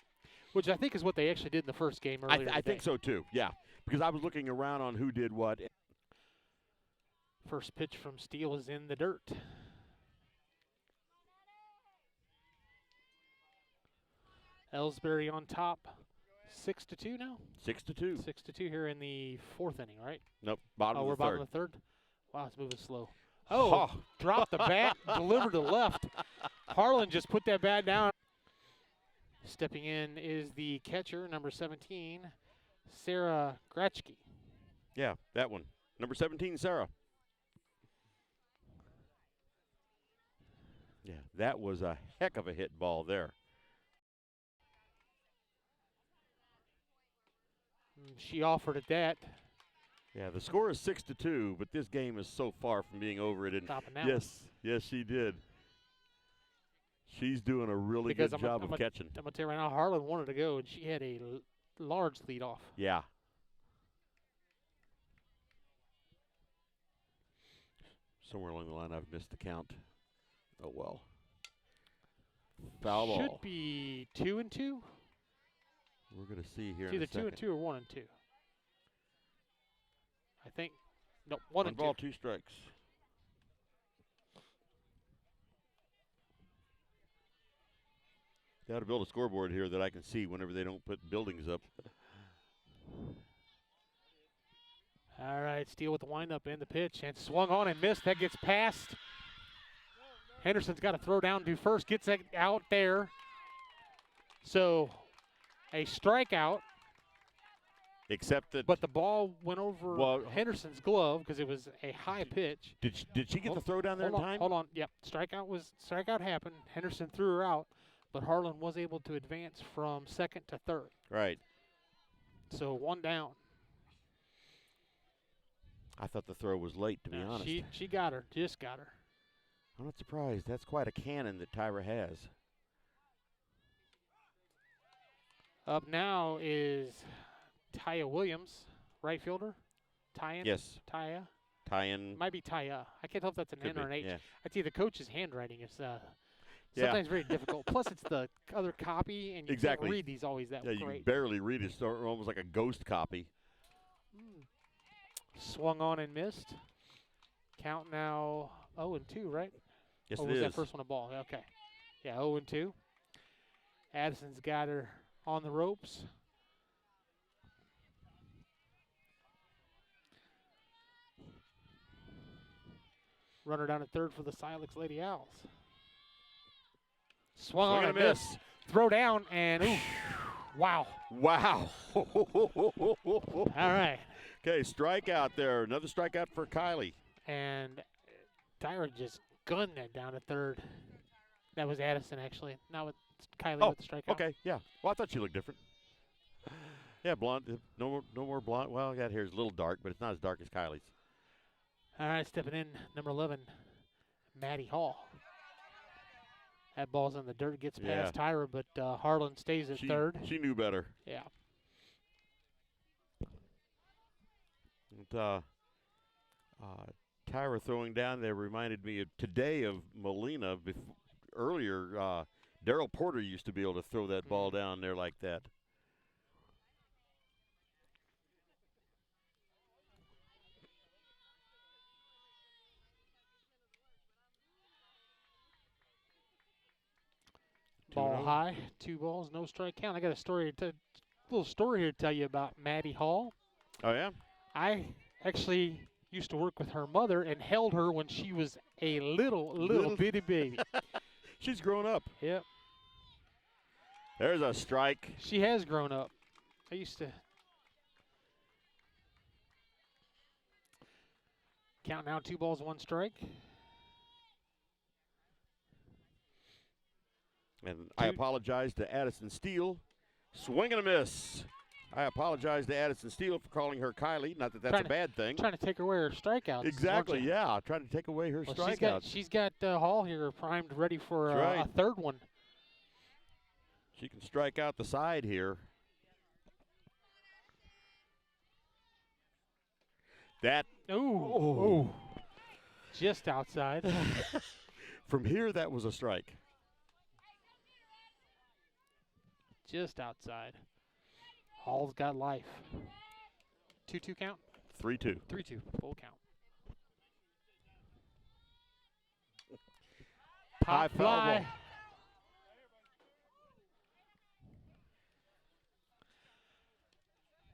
Which I think is what they actually did in the first game earlier I think so, too, yeah. Because I was looking around on who did what. First pitch from Steele is in the dirt. Elsberry on top, 6-2 now? 6-2. 6-2 here in the fourth inning, right? Nope, bottom of the third. Bottom of the third? Wow, it's moving slow. Oh, dropped the bat, delivered to left. Harlan just put that bat down. Stepping in is the catcher, number 17, Sarah Gratchke. Yeah, that one. Number 17, Sarah. Yeah, that was a heck of a hit ball there. She offered at that. Yeah, the score is 6-2, but this game is so far from being over. It yes, she did. She's doing a really good job of catching. I'm going to tell you right now, Harlan wanted to go, and she had a large lead off. Yeah. Somewhere along the line, I've missed the count. Oh, well. Foul ball. Should be 2-2. We're going to see here it's in a either second. 2-2 or 1-2. I think, no, 1-2. Ball, 2 strikes. They ought to build a scoreboard here that I can see whenever they don't put buildings up. All right, Steele with the windup and the pitch, and swung on and missed. That gets past. Henderson's got to throw down to first, gets it out there. So a strikeout. Except that. But the ball went over Henderson's glove because it was a high pitch. Did she get the throw down there in time? Hold on. Yep. Strikeout happened. Henderson threw her out, but Harlan was able to advance from second to third. Right. So one down. I thought the throw was late, to be honest. She got her. Just got her. I'm not surprised. That's quite a cannon that Tyra has. Up now is Taya Williams, right fielder. Tyan? Yes. Taya? Tyan. Might be Taya. I can't tell if that's an N or an H. Yeah. I see the coach's handwriting is sometimes very difficult. Plus, it's the other copy, and you can't read these always that great. You can barely read it. It's almost like a ghost copy. Swung on and missed. Count now 0-2, right? Yes, it is. Was that first one a ball? Okay. Yeah, 0-2. Addison's got her on the ropes. Runner down at third for the Silex Lady Owls. Swung on and miss. Throw down and ooh. Wow. Wow. All right. Okay, strikeout there. Another strikeout for Kylie. And Tyra just gunned that down at third. That was Addison, actually. Not with Kylie with the strikeout. Okay, yeah. Well, I thought she looked different. Yeah, blonde. No more blonde. Well, yeah, hair's a little dark, but it's not as dark as Kylie's. All right, stepping in, number 11, Maddie Hall. That ball's in the dirt, gets past Tyra, but Harlan stays at third. She knew better. Yeah. And, Tyra throwing down there reminded me today of Molina. Earlier, Daryl Porter used to be able to throw that ball down there like that. Ball high, 2 balls, no strike count. I got a little story here to tell you about Maddie Hall. Oh, yeah? I actually used to work with her mother and held her when she was a little bitty baby. She's grown up. Yep. There's a strike. She has grown up. I used to count now 2 balls, 1 strike. And I apologize to Addison Steele. Swing and a miss. I apologize to Addison Steele for calling her Kylie. Not that that's a bad thing. Trying to take away her strikeouts. Exactly, yeah. Trying to take away her strikeouts. She's got Hall here primed, ready for a third one. She can strike out the side here. That. Ooh. Just outside. From here, that was a strike. Just outside. Hall's got life. 2-2 count? 3-2. 3-2, full count. High Pop fly.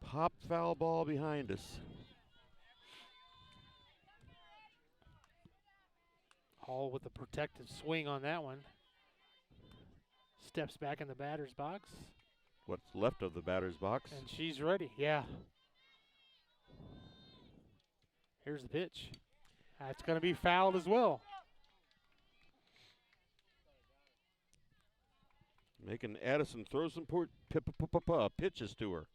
Pop foul ball behind us. Hall with a protective swing on that one. Steps back in the batter's box. What's left of the batter's box. And she's ready, yeah. Here's the pitch. That's going to be fouled as well. Making Addison throw some pitches to her.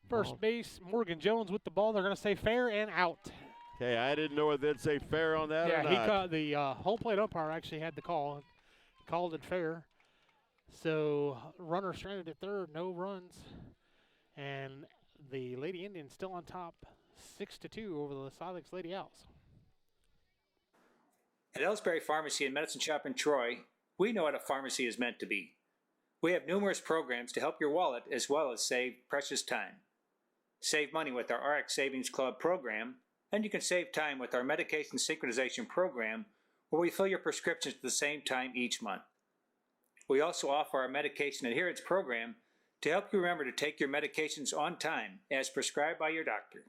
First base, Morgan Jones with the ball. They're going to say fair and out. Okay, I didn't know whether they'd say fair on that or not. Yeah, the home plate umpire actually had the call. Called it fair. So runner stranded at third, no runs. And the Lady Indians still on top, 6-2 over the Silex Lady Owls. At Elsberry Pharmacy and Medicine Shop in Troy, we know what a pharmacy is meant to be. We have numerous programs to help your wallet as well as save precious time. Save money with our RX Savings Club program, and you can save time with our medication synchronization program, where we fill your prescriptions at the same time each month. We also offer our medication adherence program to help you remember to take your medications on time as prescribed by your doctor.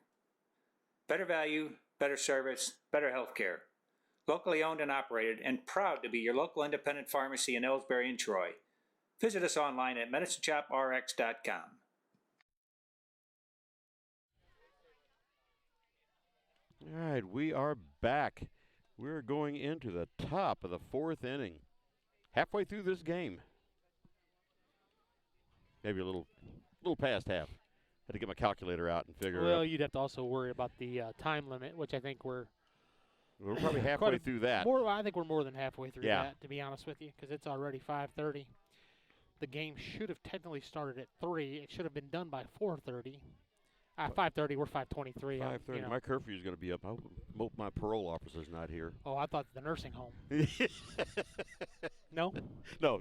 Better value, better service, better health care. Locally owned and operated, and proud to be your local independent pharmacy in Elsberry and Troy. Visit us online at medicineshoprx.com. All right, we are back. We're going into the top of the fourth inning. Halfway through this game. Maybe a little past half. Had to get my calculator out and figure it out. Well, you'd have to also worry about the time limit, which I think we're probably halfway through that. I think we're more than halfway through that, to be honest with you, because it's already 5:30. The game should have technically started at 3. It should have been done by 4:30. 5:30, we're 5:23. 5:30. My curfew is going to be up. I hope my parole officer's not here. Oh, I thought the nursing home. No? No.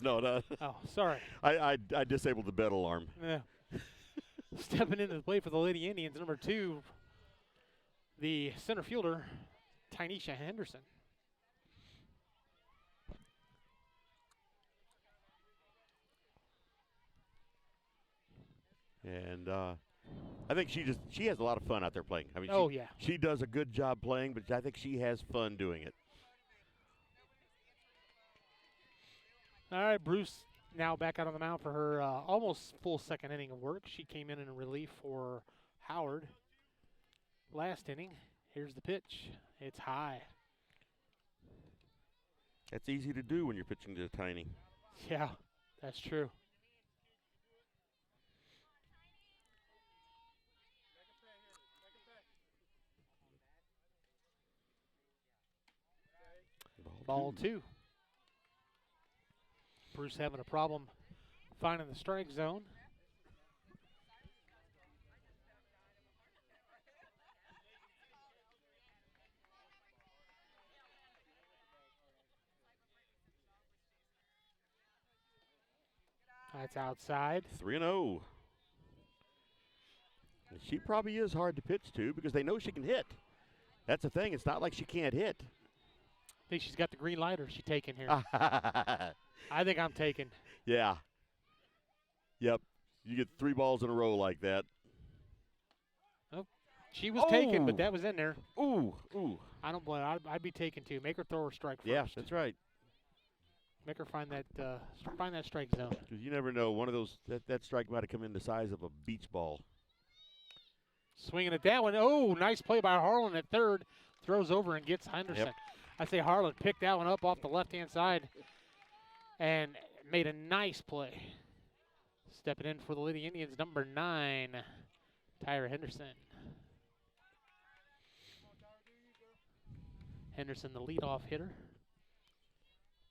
Oh, sorry. I disabled the bed alarm. Yeah. Stepping into the plate for the Lady Indians, number 2, the center fielder, Tynesha Henderson. And I think she has a lot of fun out there playing. I mean, she does a good job playing, but I think she has fun doing it. All right, Bruce now back out on the mound for her almost full second inning of work. She came in relief for Howard last inning. Here's the pitch. It's high. That's easy to do when you're pitching to Tiny. Yeah, that's true. Ball 2. Bruce having a problem finding the strike zone. That's outside. 3-0. She probably is hard to pitch to because they know she can hit. That's the thing. It's not like she can't hit. I think she's got the green light, or is she taking here? I think I'm taking. Yeah. Yep. You get 3 balls in a row like that. Oh, she was taken, but that was in there. Ooh. I don't blame. I'd be taken too. Make her throw her strike first. Yeah, that's right. Make her find that strike zone. Because you never know. One of those that strike might have come in the size of a beach ball. Swinging at that one. Oh, nice play by Harlan at third. Throws over and gets Henderson. Yep. I say Harlan picked that one up off the left-hand side and made a nice play. Stepping in for the Lady Indians, number 9, Tyra Henderson. Henderson, the leadoff hitter.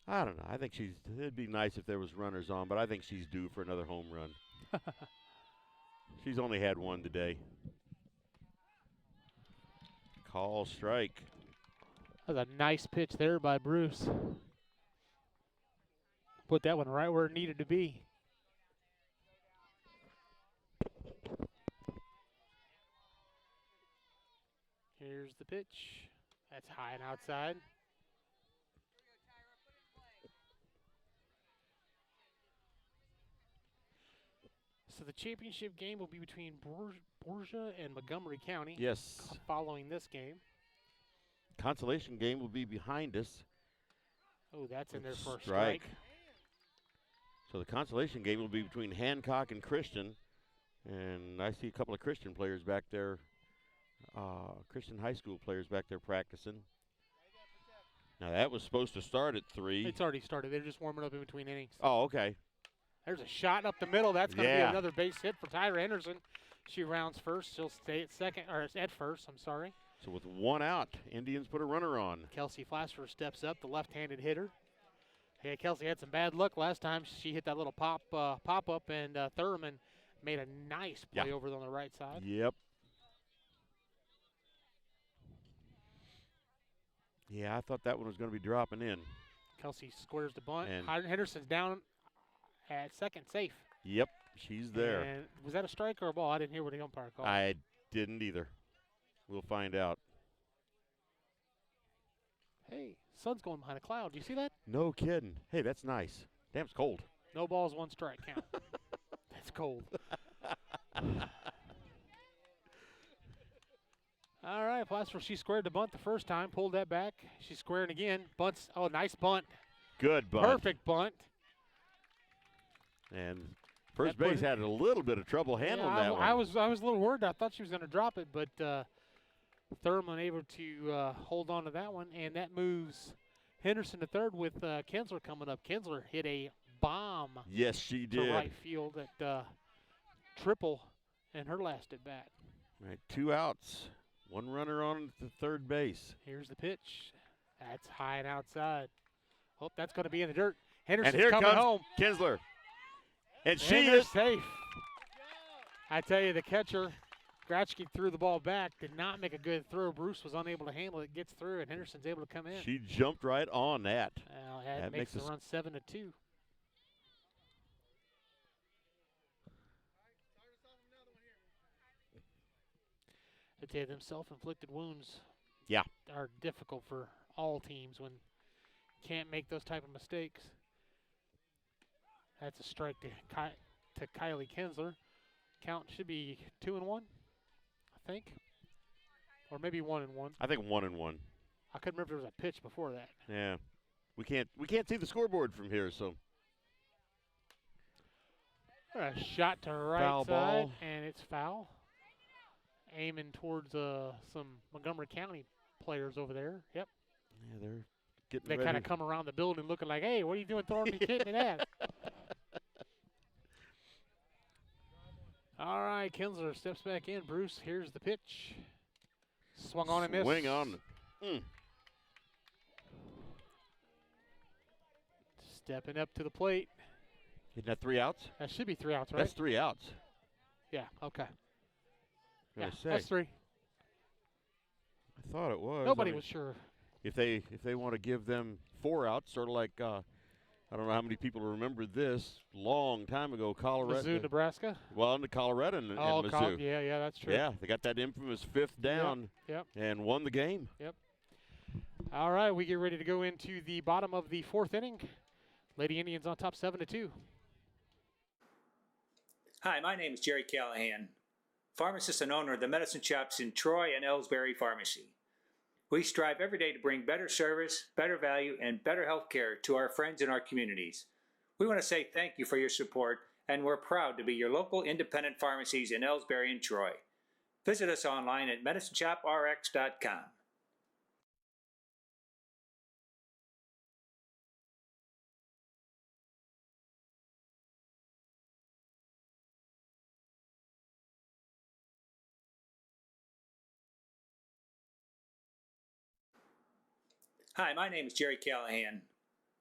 I don't know. I think it'd be nice if there was runners on, but I think she's due for another home run. She's only had one today. Call strike. That was a nice pitch there by Bruce. Put that one right where it needed to be. Here's the pitch. That's high and outside. So the championship game will be between Borgia and Montgomery County. Yes. Following this game. Consolation game will be behind us. Oh, that's in there for a strike. strike. So the consolation game will be between Hancock and Christian. And I see a couple of Christian players back there, Christian high school players back there practicing. Now that was supposed to start at 3. It's already started. They're just warming up in between innings. Oh, okay. There's a shot up the middle. That's going to be another base hit for Tyra Henderson. She rounds first. She'll stay at second, or at first, I'm sorry. So with 1 out, Indians put a runner on. Kelsey Flasher steps up, the left-handed hitter. Yeah, Kelsey had some bad luck last time. She hit that little pop-up, and Thurman made a nice play over on the right side. Yep. Yeah, I thought that one was going to be dropping in. Kelsey squares the bunt. And Henderson's down at second, safe. Yep, she's there. And was that a strike or a ball? I didn't hear what the umpire called. I didn't either. We'll find out. Hey, sun's going behind a cloud. Do you see that? No kidding. Hey, that's nice. Damn, it's cold. No balls, 1 strike count. That's cold. All right, Plaster, she squared the bunt the first time, pulled that back. She's squaring again. Bunts. Oh, nice bunt. Good bunt. Perfect bunt. And first base had a little bit of trouble handling that one. I was a little worried. I thought she was going to drop it, but Thurman able to hold on to that one, and that moves Henderson to third with Kinsler coming up. Kinsler hit a bomb. Yes, she did. To right field at triple in her last at bat. Right, 2 outs. 1 runner on to third base. Here's the pitch. That's high and outside. Hope that's going to be in the dirt. Henderson and here coming comes home. Kinsler. And she is safe. I tell you, the catcher, Gratchke, threw the ball back, did not make a good throw. Bruce was unable to handle it, gets through, and Henderson's able to come in. She jumped right on that. Well, that makes the run 7-2. I tell you, them self-inflicted wounds are difficult for all teams when you can't make those type of mistakes. That's a strike to Kylie Kinsler. Count should be 2-1, I think, or maybe 1-1. I think 1-1. I couldn't remember if there was a pitch before that. Yeah, we can't see the scoreboard from here, so. A shot to right foul side, ball. And it's foul. Aiming towards some Montgomery County players over there. Yep. Yeah, they're getting They ready. kind of come around the building looking like, hey, what are you doing throwing me hitting that? All right, Kinsler steps back in. Bruce, here's the pitch. Swung on and missed. Swing on. Stepping up to the plate. Isn't that 3 outs? That should be 3 outs, right? That's 3 outs. Yeah, okay. Yeah, that's 3. I thought it was. Nobody was sure. If they want to give them 4 outs, sort of like I don't know how many people remember this long time ago, Colorado. Mizzou, Nebraska. Well, in the Colorado and Mizzou. Yeah, that's true. Yeah, they got that infamous 5th down Yep. and won the game. Yep. All right, we get ready to go into the bottom of the 4th inning. Lady Indians on top 7-2. Hi, my name is Jerry Callahan, pharmacist and owner of the medicine shops in Troy and Elsberry Pharmacy. We strive every day to bring better service, better value, and better health care to our friends in our communities. We want to say thank you for your support, and we're proud to be your local independent pharmacies in Elsberry and Troy. Visit us online at medicineshoprx.com. Hi, my name is Jerry Callahan,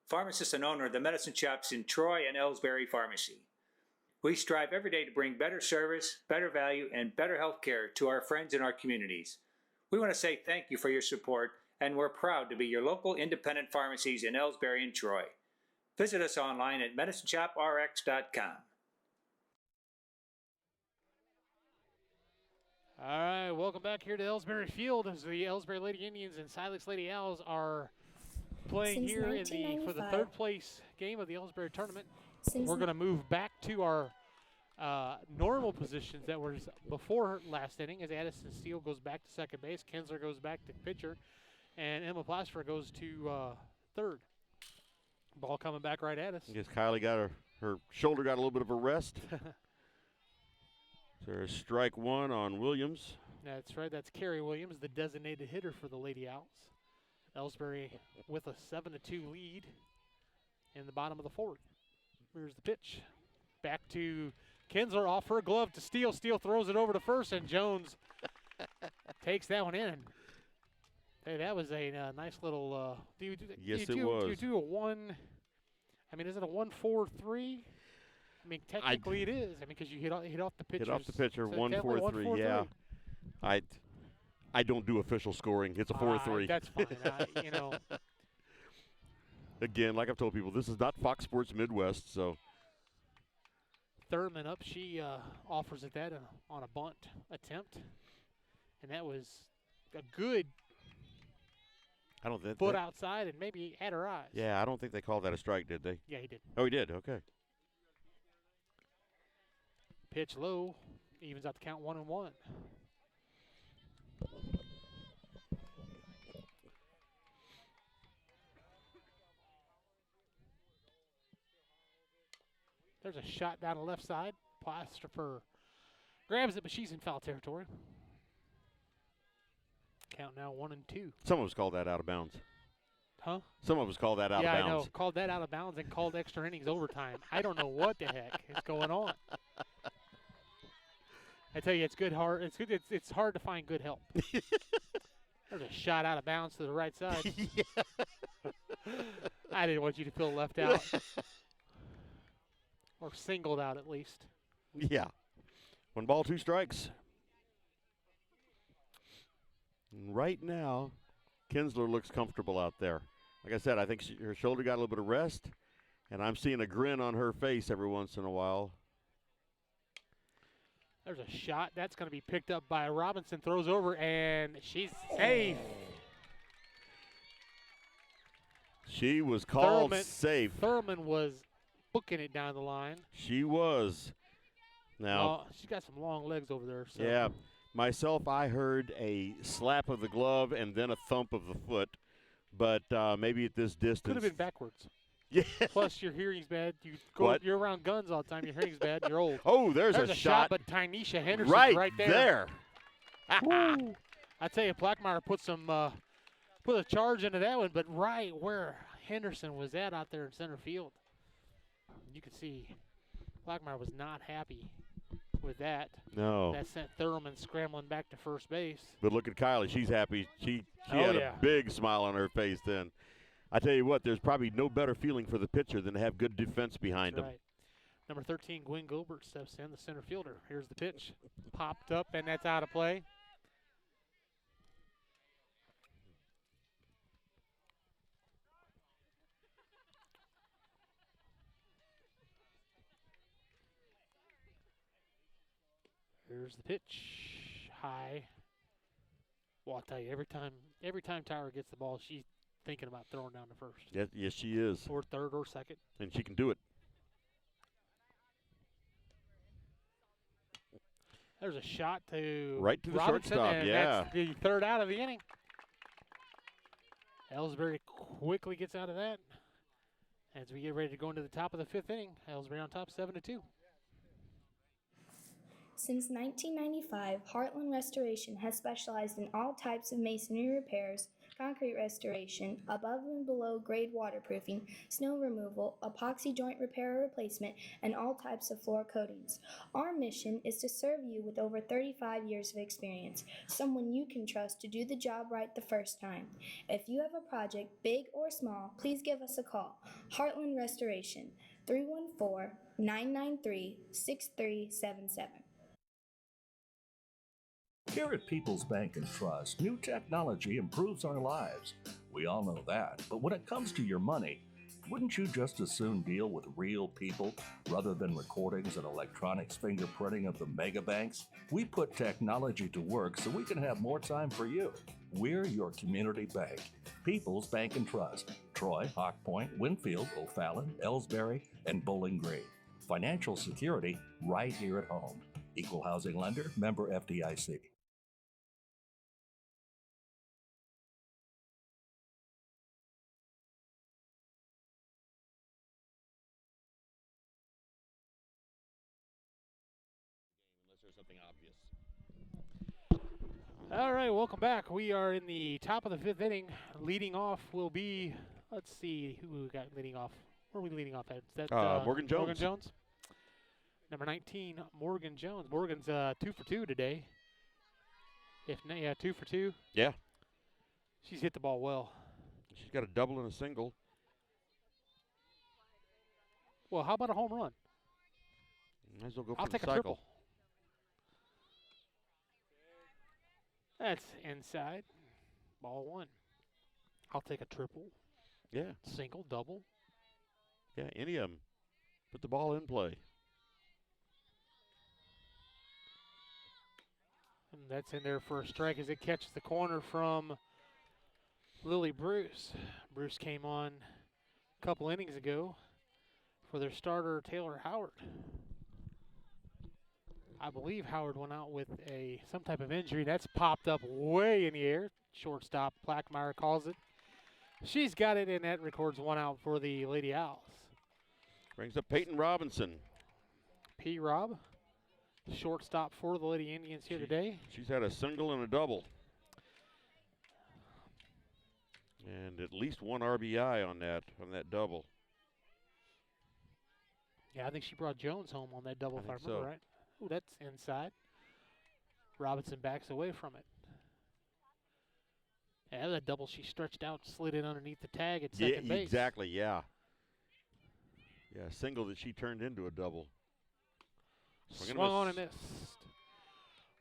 pharmacist and owner of the medicine shops in Troy and Elsberry Pharmacy. We strive every day to bring better service, better value, and better health care to our friends in our communities. We want to say thank you for your support, and we're proud to be your local independent pharmacies in Elsberry and Troy. Visit us online at medicineshoprx.com. All right, welcome back here to Elsberry Field as the Elsberry Lady Indians and Silex Lady Owls are playing Since here for the 1995. third place game of the Elsberry tournament. Since We're going to move back to our normal positions that were before last inning as Addison Steele goes back to second base, Kinsler goes back to pitcher, and Emma Plaster goes to third. Ball coming back right at us. I guess Kylie got her shoulder got a little bit of a rest. So there's strike one on Williams. That's right. That's Carrie Williams, the designated hitter for the Lady Owls. Ellsbury with a 7-2 lead in the bottom of the fourth. Here's the pitch. Back to Kinsler, off her glove to Steele. Steele throws it over to first, and Jones takes that one in. Hey, that was a nice little. Yes, do it you was. do a one? I mean, is it a 1-4-3? I mean, technically it is. I mean, because you hit off the pitcher. Hit off the pitcher, so 1-4-3. Yeah, I don't do official scoring. It's a 4-3. That's fine. You know. Again, like I've told people, this is not Fox Sports Midwest, so. Thurman up. She offers at that on a bunt attempt, and that was a good foot outside and maybe had her eyes. Yeah, I don't think they called that a strike, did they? Yeah, he did. Oh, he did. Okay. Pitch low, evens out the count 1-1. There's a shot down the left side. Plaster grabs it, but she's in foul territory. Count now 1-2. Some of us called that out of bounds. Huh? Some of us called that out of bounds. Yeah, I know. Called that out of bounds and called extra innings overtime. I don't know what the heck is going on. I tell you, it's hard. It's hard to find good help. There's a shot out of bounds to the right side. I didn't want you to feel left out. Or singled out, at least. Yeah. 1 ball, 2 strikes. And right now, Kinsler looks comfortable out there. Like I said, I think her shoulder got a little bit of rest, and I'm seeing a grin on her face every once in a while. There's a shot. That's going to be picked up by Robinson. Throws over, and she's safe. She was called safe. Thurman was booking it down the line. She was. Now, she's got some long legs over there. So. Yeah. Myself, I heard a slap of the glove and then a thump of the foot, but maybe at this distance. Could have been backwards. Yeah. Plus, your hearing's bad. You're around guns all the time. Your hearing's bad. You're old. Oh, there's a shot. But Tynesha Henderson's right there. I tell you, Blackmeyer put a charge into that one, but right where Henderson was at out there in center field. You could see Blackmeyer was not happy with that. No. That sent Thurman scrambling back to first base. But look at Kylie. She's happy. She had a big smile on her face then. I tell you what, there's probably no better feeling for the pitcher than to have good defense behind him. Right. Number 13, Gwen Gilbert steps in, the center fielder. Here's the pitch. Popped up, and that's out of play. Here's the pitch. High. Well, I'll tell you, every time Tyra gets the ball, she's thinking about throwing down to first. Yes, she is. Or third or second. And she can do it. There's a shot to right to the Robinson, shortstop, and yeah. That's the third out of the inning. Ellsbury quickly gets out of that as we get ready to go into the top of the 5th inning. Ellsbury on top 7-2. Since 1995, Heartland Restoration has specialized in all types of masonry repairs, concrete restoration, above and below grade waterproofing, snow removal, epoxy joint repair or replacement, and all types of floor coatings. Our mission is to serve you with over 35 years of experience, someone you can trust to do the job right the first time. If you have a project, big or small, please give us a call. Heartland Restoration, 314-993-6377. Here at People's Bank and Trust, new technology improves our lives. We all know that. But when it comes to your money, wouldn't you just as soon deal with real people rather than recordings and electronics fingerprinting of the mega banks? We put technology to work so we can have more time for you. We're your community bank. People's Bank and Trust. Troy, Hawk Point, Winfield, O'Fallon, Elsberry, and Bowling Green. Financial security right here at home. Equal housing lender, member FDIC. Unless there's something obvious. All right, welcome back. We are in the top of the 5th inning. Leading off will be, let's see, who we got leading off. Where are we leading off at? Is that Morgan Jones. Morgan Jones? Number 19, Morgan Jones. Morgan's 2 for 2 today. If not, yeah, 2 for 2. Yeah. She's hit the ball well. She's got a double and a single. Well, how about a home run? Might as well go for I'll the take a cycle. triple. That's inside. Ball 1. I'll take a triple. Yeah. Single, double. Yeah, any of them. Put the ball in play. And that's in there for a strike as it catches the corner from Lily Bruce. Bruce came on a couple innings ago for their starter, Taylor Howard. I believe Howard went out with some type of injury. That's popped up way in the air. Shortstop, Plackmeyer calls it. She's got it, and that records 1 out for the Lady Owls. Brings up Peyton Robinson. P. Rob, shortstop for the Lady Indians here today. She's had a single and a double. And at least 1 RBI on that double. Yeah, I think she brought Jones home on that double, if I remember so. right. Ooh, that's inside. Robinson backs away from it. Yeah, that double she stretched out, slid in underneath the tag at second base. Exactly, yeah. Yeah, a single that she turned into a double. Swung on and missed.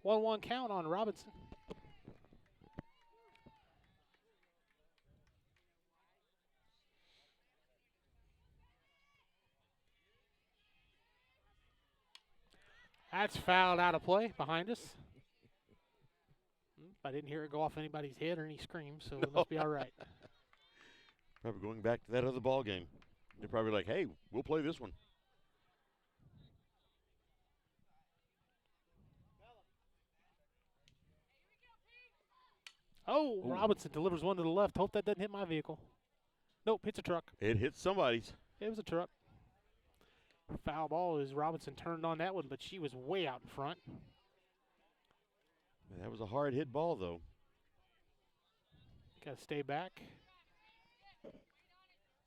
1-1 count on Robinson. That's fouled out of play behind us. I didn't hear it go off anybody's head or any screams, so it must be all right. Probably going back to that other ball game. They're probably like, hey, we'll play this one. Oh, Ooh. Robinson delivers one to the left. Hope that doesn't hit my vehicle. Nope, hits a truck. It hit somebody's. It was a truck. Foul ball as Robinson turned on that one, but she was way out in front. That was a hard hit ball, though. Got to stay back.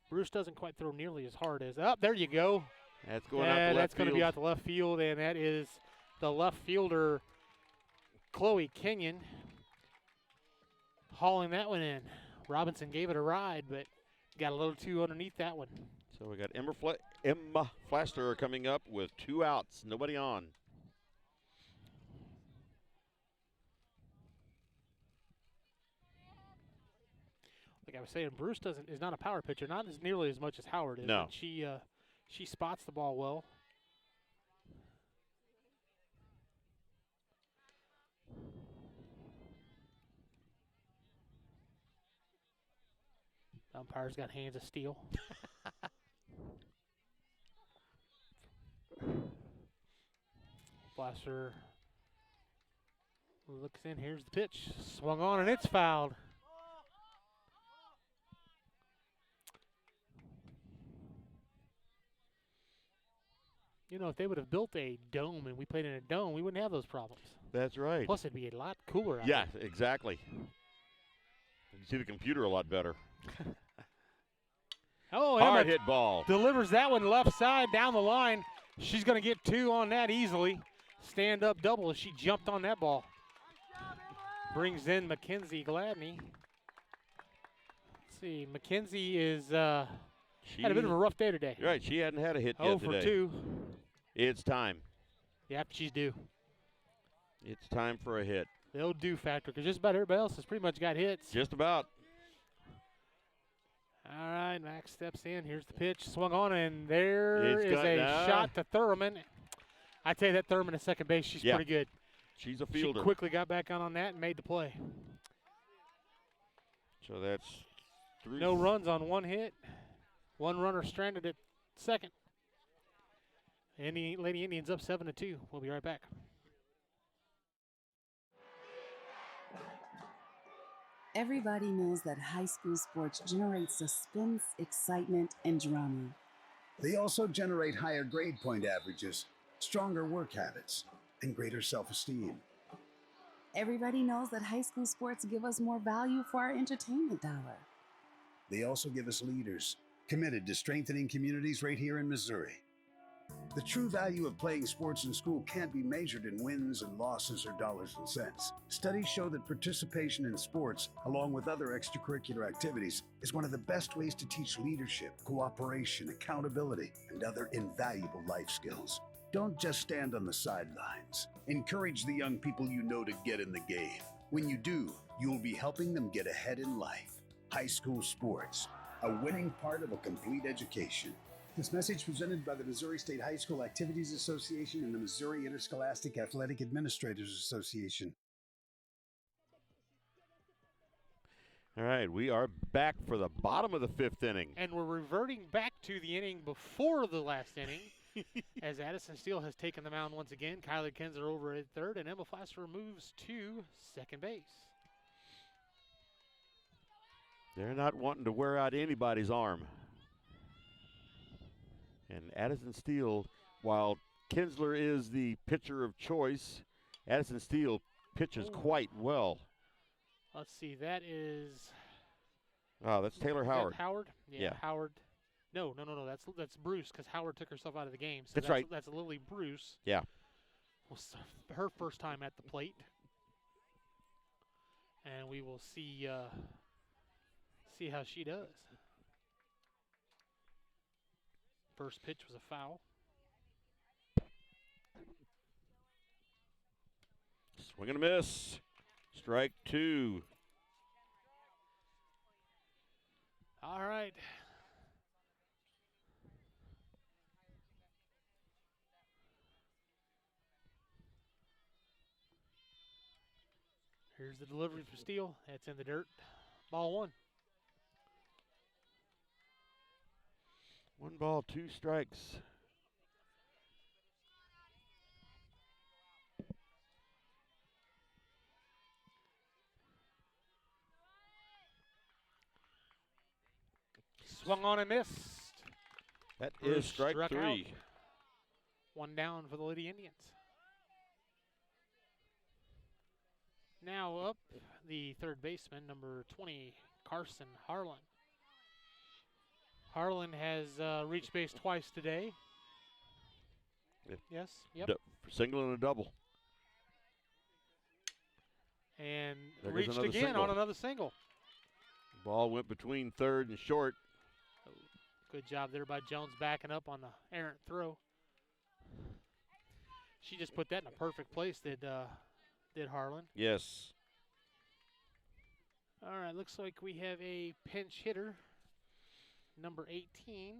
Bruce doesn't quite throw nearly as hard as. Oh, there you go. That's going out the left That's going to field. be out the left field, and that is the left fielder, Chloe Kenyon, hauling that one in. Robinson gave it a ride, but got a little too underneath that one. So we got Emma Flaster coming up with 2 outs, nobody on. Like I was saying, Bruce is not a power pitcher, not as nearly as much as Howard is. No. But she spots the ball well. Umpire's got hands of steel. Blaster looks in. Here's the pitch. Swung on, and it's fouled. You know, if they would have built a dome and we played in a dome, we wouldn't have those problems. That's right. Plus, it'd be a lot cooler out Yeah, there. exactly. You can see the computer a lot better. Oh, hard Emma hit ball. delivers that one left side down the line. She's going to get 2 on that easily. Stand up double as she jumped on that ball. Brings in Mackenzie Gladney. Let's see, Mackenzie is had a bit of a rough day today. Right, she hadn't had a hit yet today. 0 for 2. It's time. Yep, she's due. It's time for a hit. They'll do factor because just about everybody else has pretty much got hits. Just about. All right, Max steps in. Here's the pitch. Swung on, and there is a shot to Thurman. I tell you, that Thurman at second base, she's pretty good. She's a fielder. She quickly got back on that and made the play. So that's 3. No runs on 1 hit. 1 runner stranded at second. Lady Indians up 7-2. We'll be right back. Everybody knows that high school sports generate suspense, excitement, and drama. They also generate higher grade point averages, stronger work habits, and greater self-esteem. Everybody knows that high school sports give us more value for our entertainment dollar. They also give us leaders committed to strengthening communities right here in Missouri. The true value of playing sports in school can't be measured in wins and losses or dollars and cents. Studies show that participation in sports, along with other extracurricular activities, is one of the best ways to teach leadership, cooperation, accountability, and other invaluable life skills. Don't just stand on the sidelines. Encourage the young people you know to get in the game. When you do, you'll be helping them get ahead in life. High school sports, a winning part of a complete education. This message presented by the Missouri State High School Activities Association and the Missouri Interscholastic Athletic Administrators Association. All right, we are back for the bottom of the 5th inning. And we're reverting back to the inning before the last inning as Addison Steele has taken the mound once again. Kyler Kinzer over at third, and Emma Foster moves to second base. They're not wanting to wear out anybody's arm. And Addison Steele, while Kinsler is the pitcher of choice, Addison Steele pitches quite well. Let's see, that is... Oh, that's Taylor Howard. Howard? Yeah, Howard. No, that's Bruce, because Howard took herself out of the game. So that's right. That's Lily Bruce. Yeah. Her first time at the plate. And we will see how she does. First pitch was a foul. Swing and a miss. Strike 2. All right. Here's the delivery for Steele. That's in the dirt. Ball 1. 1 ball, 2 strikes. Swung on and missed. That is strike 3. Out. 1 down for the Lady Indians. Now up the third baseman, number 20, Carson Harlan. Harlan has reached base twice today. Yes. Yep. Single and a double. And there reached again single. On another single. Ball went between third and short. Good job there by Jones backing up on the errant throw. She just put that in a perfect place, did Harlan. Yes. All right, looks like we have a pinch hitter. Number 18.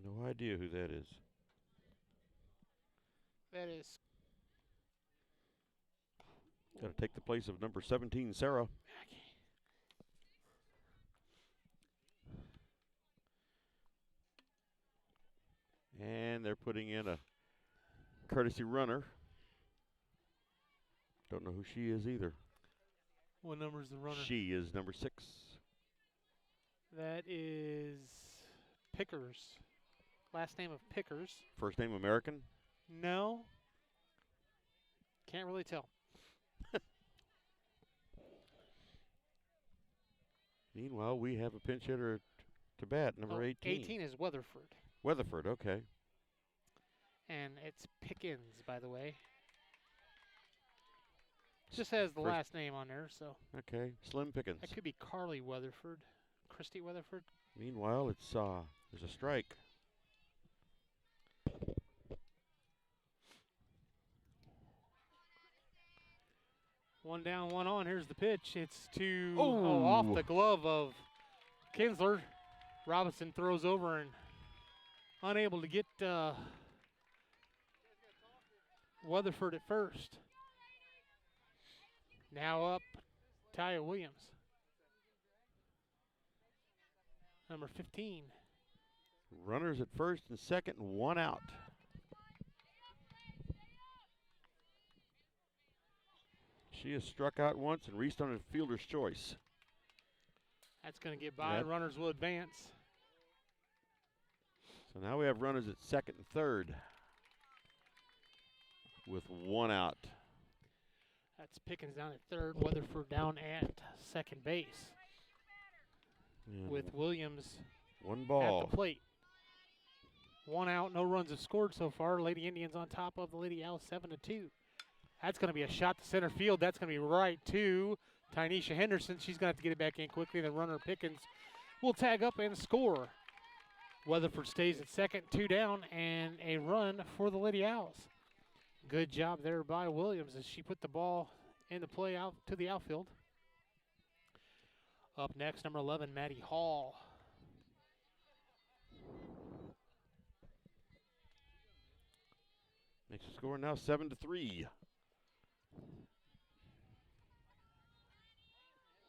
No idea who that is. That is. Got to take the place of number 17, Sarah. And they're putting in a courtesy runner. Don't know who she is either. What number is the runner? She is number 6. That is Pickers. Last name of Pickers. First name American? No. Can't really tell. Meanwhile, we have a pinch hitter to bat, number 18. 18 is Weatherford. Weatherford, okay. And it's Pickens, by the way. Just has the last name on there, so. Okay, Slim Pickens. That could be Carly Weatherford. Christy Weatherford. Meanwhile, it's there's a strike. One down, one on. Here's the pitch. It's off the glove of Kinsler. Robinson throws over and unable to get Weatherford at first. Now up, Taya Williams. Number 15. Runners at first and second, one out. She has struck out once and reached on a fielder's choice. That's going to get by. Yep. Runners will advance. So now we have runners at second and third with one out. That's Pickens down at third, Weatherford down at second base. With Williams one ball at the plate. One out, no runs have scored so far. Lady Indians on top of the Lady Owls 7-2. That's going to be a shot to center field. That's going to be right to Tynesha Henderson. She's going to have to get it back in quickly. The runner Pickens will tag up and score. Weatherford stays at second, 2 down, and a run for the Lady Owls. Good job there by Williams as she put the ball in the play out to the outfield. Up next, number 11, Maddie Hall. Makes the score now 7-3.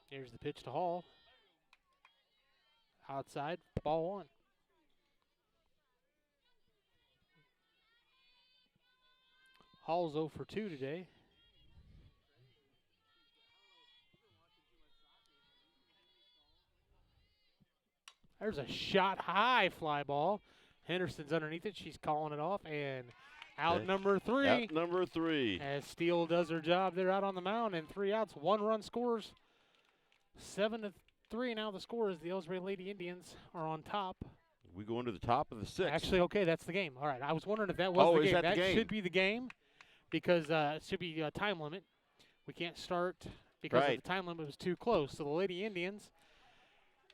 Here's the pitch to Hall. Outside, ball one. Hall's 0 for 2 today. There's a shot high fly ball. Henderson's underneath it. She's calling it off. And out number 3. Out number 3. As Steele does her job. They're out on the mound and 3 outs. 1 run scores. 7-3 now the score is the Elsberry Lady Indians are on top. We go into the top of the 6th. Actually, okay, that's the game. All right, I was wondering if that was the game. That the game? Should be the game because it should be a time limit. We can't start because the time limit was too close. So the Lady Indians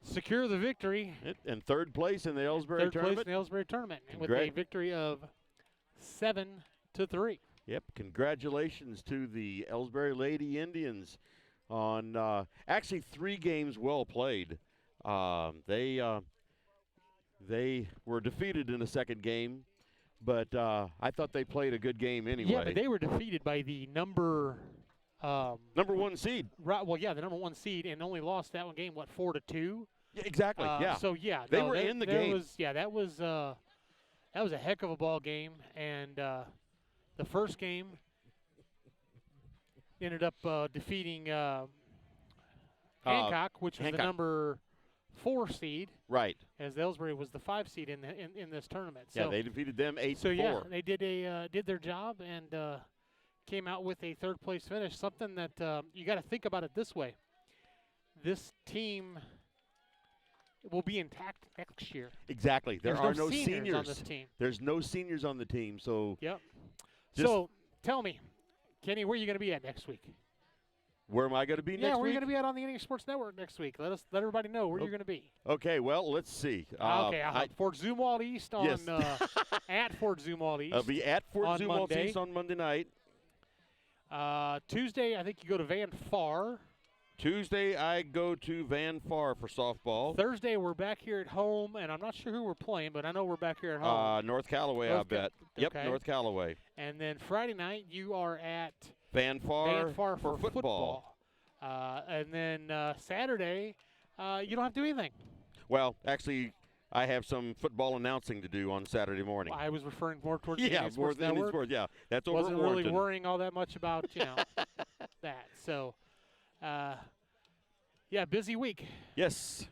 secure the victory. And third place in the Elsberry tournament. Third place in the Elsberry tournament with a victory of 7-3. Yep, congratulations to the Elsberry Lady Indians on actually 3 games well played. They were defeated in the second game, but I thought they played a good game anyway. Yeah, but they were defeated by the number 1 seed. Right. Well, yeah, the number 1 seed, and only lost that one game. What, 4-2? Yeah, exactly. Yeah. So yeah, they were in the game. That was a heck of a ball game, and the first game ended up defeating Hancock, which was the number 4 seed. Right. As Elsberry was the 5 seed in this tournament. Yeah, so, they defeated them 8-4. So yeah, they did their job and came out with a 3rd place finish. Something that you got to think about it this way: this team will be intact next year. Exactly. There are no seniors on this team. There's no seniors on the team. So. Yep. So tell me, Kenny, where are you going to be at next week? Where am I going to be next week? Yeah, where are you going to be at on the Indian Sports Network next week? Let everybody know where you're going to be. Okay, well, let's see. Fort Zumwalt East on at Fort Zumwalt East. I'll be at Fort Zumwalt East on Monday night. Tuesday, I think you go to Van Far. Tuesday, I go to Van Far for softball. Thursday, we're back here at home, and I'm not sure who we're playing, but I know we're back here at home. North Callaway, I bet. Yep, North Callaway. And then Friday night, you are at Van Far for football. And then Saturday, you don't have to do anything. Well, actually, I have some football announcing to do on Saturday morning. I was referring more towards the Indian Sports Network. Sports, yeah. That's over Wasn't really worrying all that much about, that. So, busy week. Yes.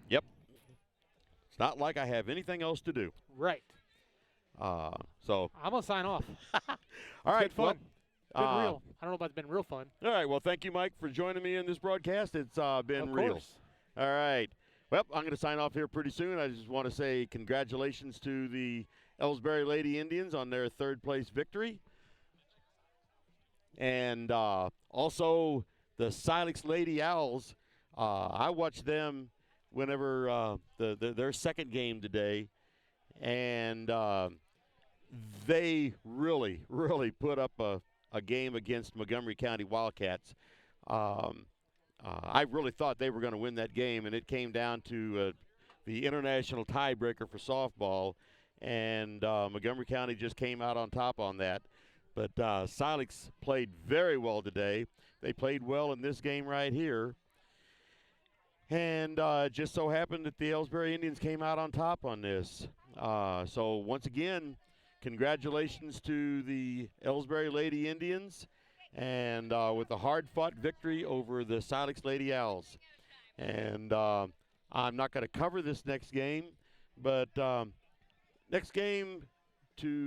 Yep. It's not like I have anything else to do. Right. So I'm going to sign off. all right, fun. Well, been real. I don't know about it's been real fun. All right. Well, thank you, Mike, for joining me in this broadcast. It's been Of real. course. All right. Well, I'm going to sign off here pretty soon. I just want to say congratulations to the Elsberry Lady Indians on their third-place victory. And also the Silex Lady Owls. I watched them whenever their second game today, and they really, really put up a game against Montgomery County Wildcats. I really thought they were going to win that game, and it came down to the international tiebreaker for softball, and Montgomery County just came out on top on that. But Silex played very well today. They played well in this game right here. And it just so happened that the Elsberry Indians came out on top on this. So once again, congratulations to the Elsberry Lady Indians, and with a hard-fought victory over the Silex Lady Owls. And I'm not going to cover this next game, but next game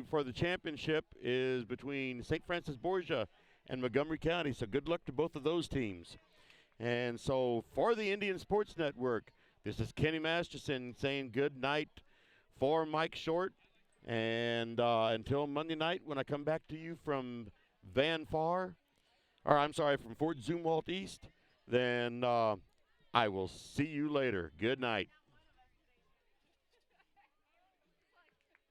for the championship is between St. Francis Borgia and Montgomery County. So good luck to both of those teams. And so for the Indian Sports Network, this is Kenny Masterson saying good night for Mike Short. And until Monday night when I come back to you from from Fort Zumwalt East, then I will see you later. Good night.